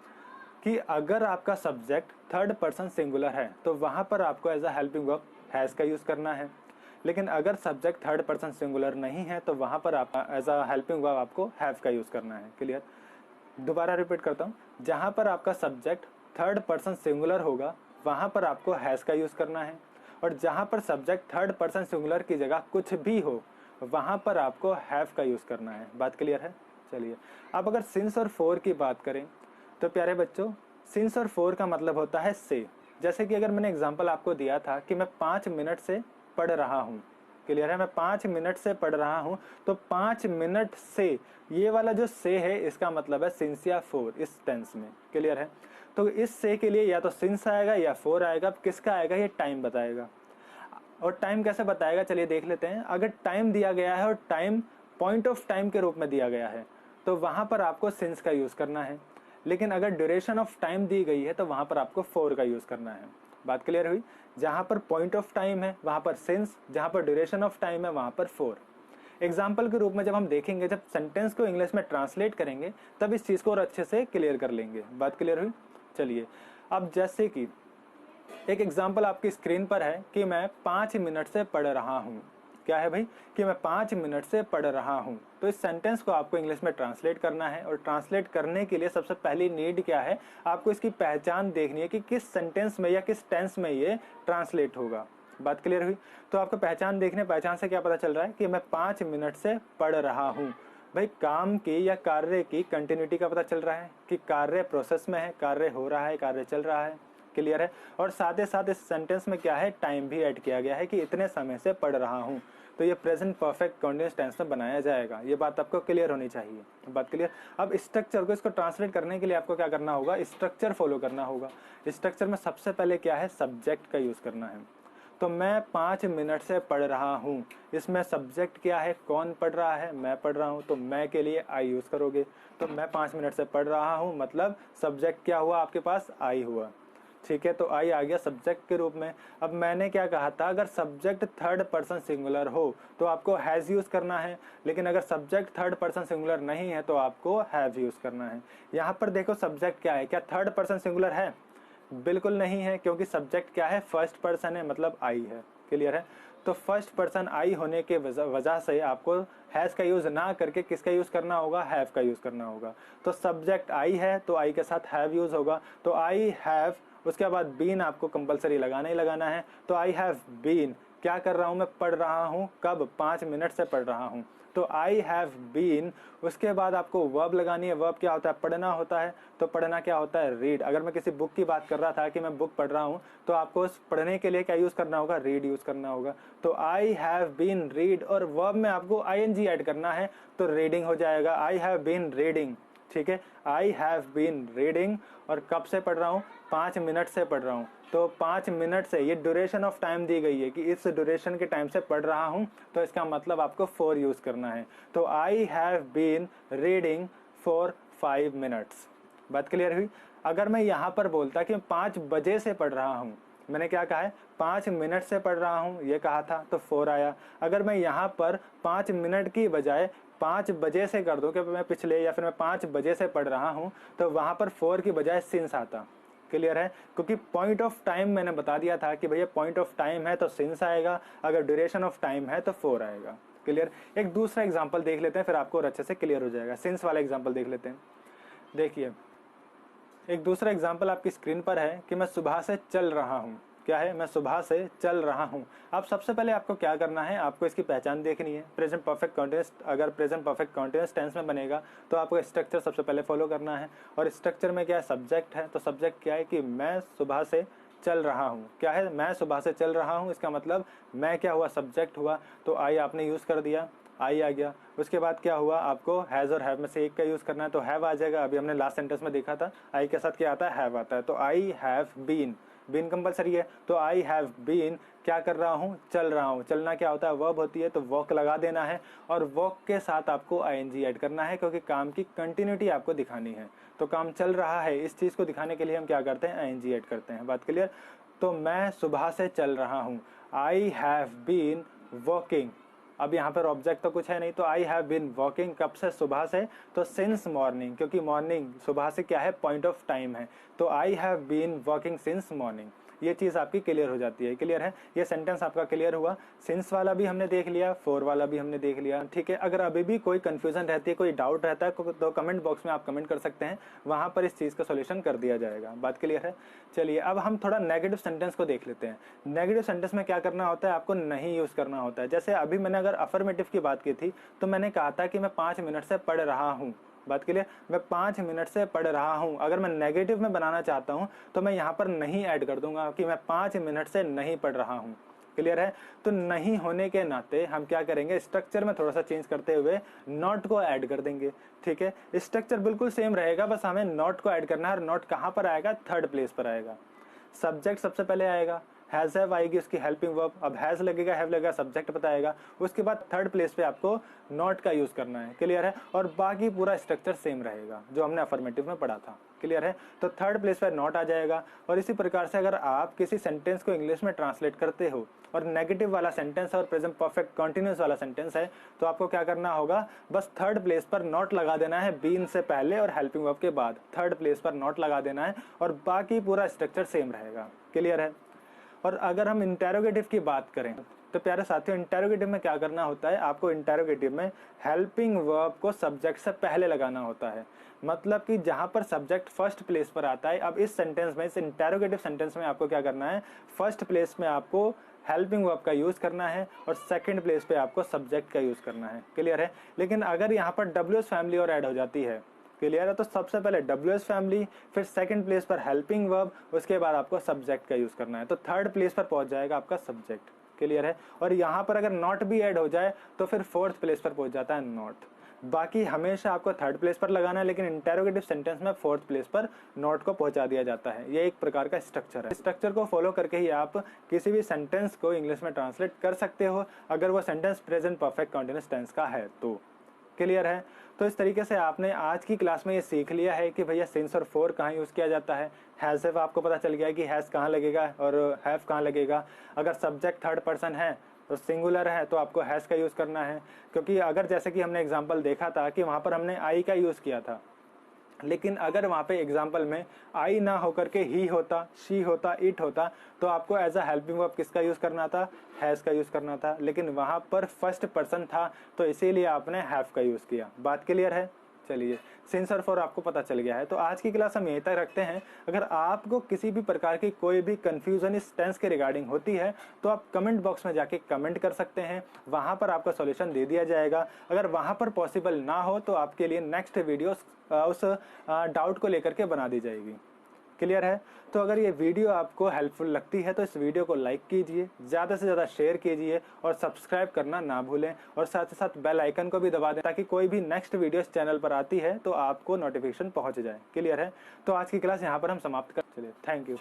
कि अगर आपका सब्जेक्ट थर्ड पर्सन सिंगुलर है तो वहाँ पर आपको as a helping verb has का यूज़ करना है, लेकिन अगर सब्जेक्ट थर्ड पर्सन सिंगुलर नहीं है तो वहाँ पर आप एज अ हेल्पिंग वर्ब आपको हैव का यूज़ करना है। क्लियर? दोबारा रिपीट करता हूँ, जहाँ पर आपका सब्जेक्ट थर्ड पर्सन सिंगुलर होगा वहाँ पर आपको हैज़ का यूज़ करना है, और जहाँ पर सब्जेक्ट थर्ड पर्सन सिंगुलर की जगह कुछ भी हो वहाँ पर आपको हैव का यूज़ करना है। बात क्लियर है? चलिए, अब अगर सिंस और फॉर की बात करें तो प्यारे बच्चों, सिंस और फॉर का मतलब होता है से। जैसे कि अगर मैंने एग्जांपल आपको दिया था कि मैं 5 मिनट से पढ़ रहा हूँ। क्लियर है? मैं 5 मिनट से पढ़ रहा हूँ, तो 5 मिनट से, ये वाला जो से है इसका मतलब है सिंस या फॉर इस टेंस में। क्लियर है? तो इस से के लिए या तो सिंस आएगा या फॉर आएगा। अब किसका आएगा ये टाइम बताएगा। और टाइम कैसे बताएगा चलिए देख लेते हैं। अगर टाइम दिया गया है और टाइम पॉइंट ऑफ टाइम के रूप में दिया गया है तो वहां पर आपको सिंस का यूज करना है, लेकिन अगर ड्यूरेशन ऑफ टाइम दी गई है तो वहां पर आपको फॉर का यूज करना है। बात क्लियर हुई? जहां पर पॉइंट ऑफ टाइम है वहां पर सिंस, जहां पर ड्यूरेशन ऑफ टाइम है वहां पर फॉर। एग्जाम्पल के रूप में जब हम देखेंगे, जब सेंटेंस को इंग्लिश में ट्रांसलेट करेंगे तब इस चीज को और अच्छे से क्लियर कर लेंगे। बात क्लियर हुई? चलिए, अब जैसे कि एक एग्जाम्पल आपकी स्क्रीन पर है कि मैं 5 मिनट से पढ़ रहा हूँ। क्या है भाई? कि मैं 5 मिनट से पढ़ रहा हूँ। तो इस सेंटेंस को आपको इंग्लिश में ट्रांसलेट करना है, और ट्रांसलेट करने के लिए सबसे पहली नीड क्या है, आपको इसकी पहचान देखनी है कि किस सेंटेंस में या किस टेंस में ये ट्रांसलेट होगा। बात क्लियर हुई? तो आपको पहचान देखने, पहचान से क्या पता चल रहा है कि मैं 5 मिनट से पढ़ रहा हूँ। भाई काम की या कार्य की कंटिन्यूटी का पता चल रहा है कि कार्य प्रोसेस में है, कार्य हो रहा है, कार्य चल रहा है। क्लियर है? और साथ ही साथ इस सेंटेंस में क्या है, टाइम भी ऐड किया गया है कि इतने समय से पढ़ रहा हूँ। तो ये प्रेजेंट परफेक्ट कंटीन्यूअस टेंस में बनाया जाएगा। ये बात आपको क्लियर होनी चाहिए। बात क्लियर? अब स्ट्रक्चर को, इसको ट्रांसलेट करने के लिए आपको क्या करना होगा, स्ट्रक्चर फॉलो करना होगा। स्ट्रक्चर में सबसे पहले क्या है, सब्जेक्ट का यूज करना है। तो मैं 5 मिनट से पढ़ रहा हूँ, इसमें सब्जेक्ट क्या है, कौन पढ़ रहा है, मैं पढ़ रहा हूँ। तो मैं के लिए आई यूज करोगे। तो मैं 5 मिनट से पढ़ रहा हूँ मतलब सब्जेक्ट क्या हुआ आपके पास, आई हुआ। ठीक है? तो आई आ गया सब्जेक्ट के रूप में। अब मैंने क्या कहा था, अगर सब्जेक्ट थर्ड पर्सन सिंगुलर हो तो आपको हैज यूज करना है, लेकिन अगर सब्जेक्ट थर्ड पर्सन सिंगुलर नहीं है तो आपको हैव यूज करना है। यहाँ पर देखो सब्जेक्ट क्या है, क्या थर्ड पर्सन सिंगुलर है? बिल्कुल नहीं है, क्योंकि सब्जेक्ट क्या है, फर्स्ट पर्सन है, मतलब आई है। क्लियर है? तो फर्स्ट पर्सन आई होने के वजह से आपको हैज का यूज ना करके किसका यूज करना होगा, हैव का यूज करना होगा। तो सब्जेक्ट आई है तो आई के साथ हैव यूज होगा। तो आई हैव, उसके बाद बीन आपको कंपलसरी लगाना ही लगाना है। तो आई हैव बीन, क्या कर रहा हूं मैं, पढ़ रहा हूं। कब? 5 मिनट से पढ़ रहा हूं। तो आई हैव बीन, उसके बाद आपको वर्ब लगानी है। वर्ब क्या होता है, पढ़ना होता है। तो पढ़ना क्या होता है, रीड। अगर मैं किसी बुक की बात कर रहा था कि मैं बुक पढ़ रहा हूं, तो आपको उस पढ़ने के लिए क्या यूज करना होगा, रीड यूज करना होगा। तो आई हैव बीन रीड, और वर्ब में आपको आईएनजी ऐड करना है तो रीडिंग हो जाएगा, आई हैव बीन रीडिंग। ठीक है? आई हैव बीन रीडिंग, और कब से पढ़ रहा हूँ, 5 मिनट से पढ़ रहा हूँ। तो 5 मिनट से, ये ड्यूरेशन ऑफ टाइम दी गई है कि इस ड्यूरेशन के टाइम से पढ़ रहा हूँ, तो इसका मतलब आपको फॉर यूज करना है। तो I have been reading for 5 minutes. बात क्लियर हुई? अगर मैं यहाँ पर बोलता कि 5 बजे से पढ़ रहा हूँ, मैंने क्या कहा है, 5 मिनट से पढ़ रहा हूँ ये कहा था, तो फॉर आया। अगर मैं यहाँ पर 5 मिनट की बजाय 5 बजे से कर दो कि मैं पिछले, या फिर मैं 5 बजे से पढ़ रहा हूँ, तो वहां पर फॉर की बजाय सिंस आता। क्लियर है? क्योंकि पॉइंट ऑफ टाइम मैंने बता दिया था कि भैया पॉइंट ऑफ टाइम है तो सिंस आएगा, अगर ड्यूरेशन ऑफ टाइम है तो फॉर आएगा। क्लियर? एक दूसरा एग्जाम्पल देख लेते हैं, फिर आपको और अच्छे से क्लियर हो जाएगा। सिंस वाला एग्जाम्पल देख लेते हैं। देखिए, एक दूसरा एग्जाम्पल आपकी स्क्रीन पर है कि मैं सुबह से चल रहा हूँ। क्या है, मैं सुबह से चल रहा हूँ। अब सबसे पहले आपको क्या करना है, आपको इसकी पहचान देखनी है। प्रेजेंट परफेक्ट कंटीन्यूअस, अगर प्रेजेंट परफेक्ट कंटीन्यूअस टेंस में बनेगा तो आपको स्ट्रक्चर सबसे पहले फॉलो करना है। और स्ट्रक्चर में क्या है, सब्जेक्ट है। तो सब्जेक्ट क्या है कि मैं सुबह से चल रहा हूँ। क्या है, मैं सुबह से चल रहा हूँ, इसका मतलब मैं क्या हुआ, सब्जेक्ट हुआ। तो आई आपने यूज कर दिया, आई आ गया। उसके बाद क्या हुआ, आपको हैज और हैव में से एक का यूज करना है, तो हैव आ जाएगा। अभी हमने लास्ट सेंटेंस में देखा था आई के साथ क्या आता है, हैव आता है। तो I have been, been compulsory है। तो आई हैव बीन, क्या कर रहा हूँ, चल रहा हूँ। चलना क्या होता है, वर्ब होती है, तो वॉक लगा देना है। और वॉक के साथ आपको आईएनजी ऐड करना है, क्योंकि काम की कंटिन्यूटी आपको दिखानी है। तो काम चल रहा है, इस चीज को दिखाने के लिए हम क्या करते हैं, आईएनजी ऐड करते हैं। बात क्लियर? तो मैं सुबह से चल रहा हूँ, आई हैव बीन वॉकिंग। अब यहाँ पर ऑब्जेक्ट तो कुछ है नहीं, तो आई हैव बीन वॉकिंग कब से, सुबह से, तो सिंस मॉर्निंग, क्योंकि मॉर्निंग सुबह से क्या है, पॉइंट ऑफ टाइम है, तो I have been walking since morning. ये चीज़ आपकी क्लियर हो जाती है। क्लियर है, ये सेंटेंस आपका क्लियर हुआ। सिंस वाला भी हमने देख लिया, फॉर वाला भी हमने देख लिया। ठीक है, अगर अभी भी कोई कंफ्यूजन रहती है, कोई डाउट रहता है, तो कमेंट बॉक्स में आप कमेंट कर सकते हैं, वहां पर इस चीज़ का सॉल्यूशन कर दिया जाएगा। बात क्लियर है। चलिए अब हम थोड़ा नेगेटिव सेंटेंस को देख लेते हैं। नेगेटिव सेंटेंस में क्या करना होता है, आपको नहीं यूज करना होता है। जैसे अभी मैंने अगर अफर्मेटिव की बात की थी, तो मैंने कहा था कि मैं 5 मिनट से पढ़ रहा हूँ। बात के लिए, मैं 5 मिनट से पढ़ रहा हूं। अगर मैं नेगेटिव में बनाना चाहता हूं तो मैं यहां पर नहीं ऐड कर दूंगा कि मैं 5 मिनट से नहीं पढ़ रहा हूं। क्लियर है, तो नहीं होने के नाते हम क्या करेंगे, स्ट्रक्चर में थोड़ा सा चेंज करते हुए नॉट को ऐड कर देंगे। ठीक है, स्ट्रक्चर बिल्कुल सेम रहेगा, बस हमें नॉट को ऐड करना है। और नॉट कहां पर आएगा, थर्ड प्लेस पर आएगा। सब्जेक्ट सबसे पहले आएगा, हैज हैव आएगी उसकी हेल्पिंग वर्ब, अब हैज लगेगा, हैव लगेगा, सब्जेक्ट बताएगा। उसके बाद थर्ड प्लेस पे आपको नॉट का यूज करना है। क्लियर है, और बाकी पूरा स्ट्रक्चर सेम रहेगा जो हमने अफर्मेटिव में पढ़ा था। क्लियर है, तो थर्ड प्लेस पे नॉट आ जाएगा। और इसी प्रकार से अगर आप किसी सेंटेंस को इंग्लिश में ट्रांसलेट करते हो और नेगेटिव वाला सेंटेंस और प्रेजेंट परफेक्ट कंटिन्यूअस वाला सेंटेंस है, तो आपको क्या करना होगा, बस थर्ड प्लेस पर नॉट लगा देना है, बीन से पहले और हेल्पिंग वर्ब के बाद थर्ड प्लेस पर नॉट लगा देना है, और बाकी पूरा स्ट्रक्चर सेम रहेगा। क्लियर है। और अगर हम इंटेरोगेटिव की बात करें तो प्यारे साथियों, इंटेरोगेटिव में क्या करना होता है, आपको इंटेरोगेटिव में हेल्पिंग वर्ब को सब्जेक्ट से पहले लगाना होता है। मतलब कि जहां पर सब्जेक्ट फर्स्ट प्लेस पर आता है, अब इस सेंटेंस में, इस इंटेरोगेटिव सेंटेंस में आपको क्या करना है, फर्स्ट प्लेस में आपको हेल्पिंग वर्ब का यूज करना है और सेकंड प्लेस पे आपको सब्जेक्ट का यूज करना है। क्लियर है। लेकिन अगर यहाँ पर डब्ल्यूएस फैमिली और ऐड हो जाती है, क्लियर है, तो सबसे पहले डब्ल्यूएस फैमिली, फिर सेकंड प्लेस पर हेल्पिंग वर्ब, उसके बाद आपको सब्जेक्ट का यूज करना है, तो थर्ड प्लेस पर पहुंच जाएगा आपका सब्जेक्ट। क्लियर है। और यहाँ पर अगर नॉट भी ऐड हो जाए तो फिर फोर्थ प्लेस पर पहुंच जाता है नॉट। बाकी हमेशा आपको थर्ड प्लेस पर लगाना है, लेकिन इंटेरोगेटिव सेंटेंस में फोर्थ प्लेस पर नॉट को पहुंचा दिया जाता है। ये एक प्रकार का स्ट्रक्चर है। स्ट्रक्चर को फॉलो करके ही आप किसी भी सेंटेंस को इंग्लिश में ट्रांसलेट कर सकते हो, अगर वो sentence present perfect continuous tense का है तो। क्लियर है। तो इस तरीके से आपने आज की क्लास में ये सीख लिया है कि भैया सिंस और फॉर कहाँ यूज किया जाता है। हैज हैव आपको पता चल गया है कि हैज कहाँ लगेगा और हैव कहाँ लगेगा। अगर सब्जेक्ट थर्ड पर्सन है तो सिंगुलर है तो आपको हैज का यूज करना है, क्योंकि अगर जैसे कि हमने एग्जांपल देखा था कि वहां पर हमने आई का यूज किया था, लेकिन अगर वहां पे एग्जाम्पल में आई ना होकर के ही होता, शी होता, इट होता, तो आपको एज अ हेल्पिंग वर्ब किसका यूज करना था, हैज का यूज करना था। लेकिन वहां पर फर्स्ट पर्सन था तो इसीलिए आपने हैव का यूज किया। बात क्लियर है। चलिए, सिंस और फॉर आपको पता चल गया है, तो आज की क्लास हम यहीं तक रखते हैं। अगर आपको किसी भी प्रकार की कोई भी कंफ्यूजन इस टेंस के रिगार्डिंग होती है तो आप कमेंट बॉक्स में जाके कमेंट कर सकते हैं, वहां पर आपका सॉल्यूशन दे दिया जाएगा। अगर वहां पर पॉसिबल ना हो तो आपके लिए नेक्स्ट वीडियो उस डाउट को लेकर के बना दी जाएगी। क्लियर है। तो अगर ये वीडियो आपको हेल्पफुल लगती है तो इस वीडियो को लाइक कीजिए, ज़्यादा से ज़्यादा शेयर कीजिए और सब्सक्राइब करना ना भूलें, और साथ ही साथ बेल आइकन को भी दबा दें ताकि कोई भी नेक्स्ट वीडियो इस चैनल पर आती है तो आपको नोटिफिकेशन पहुंच जाए। क्लियर है। तो आज की क्लास यहाँ पर हम समाप्त कर, चलिए, थैंक यू।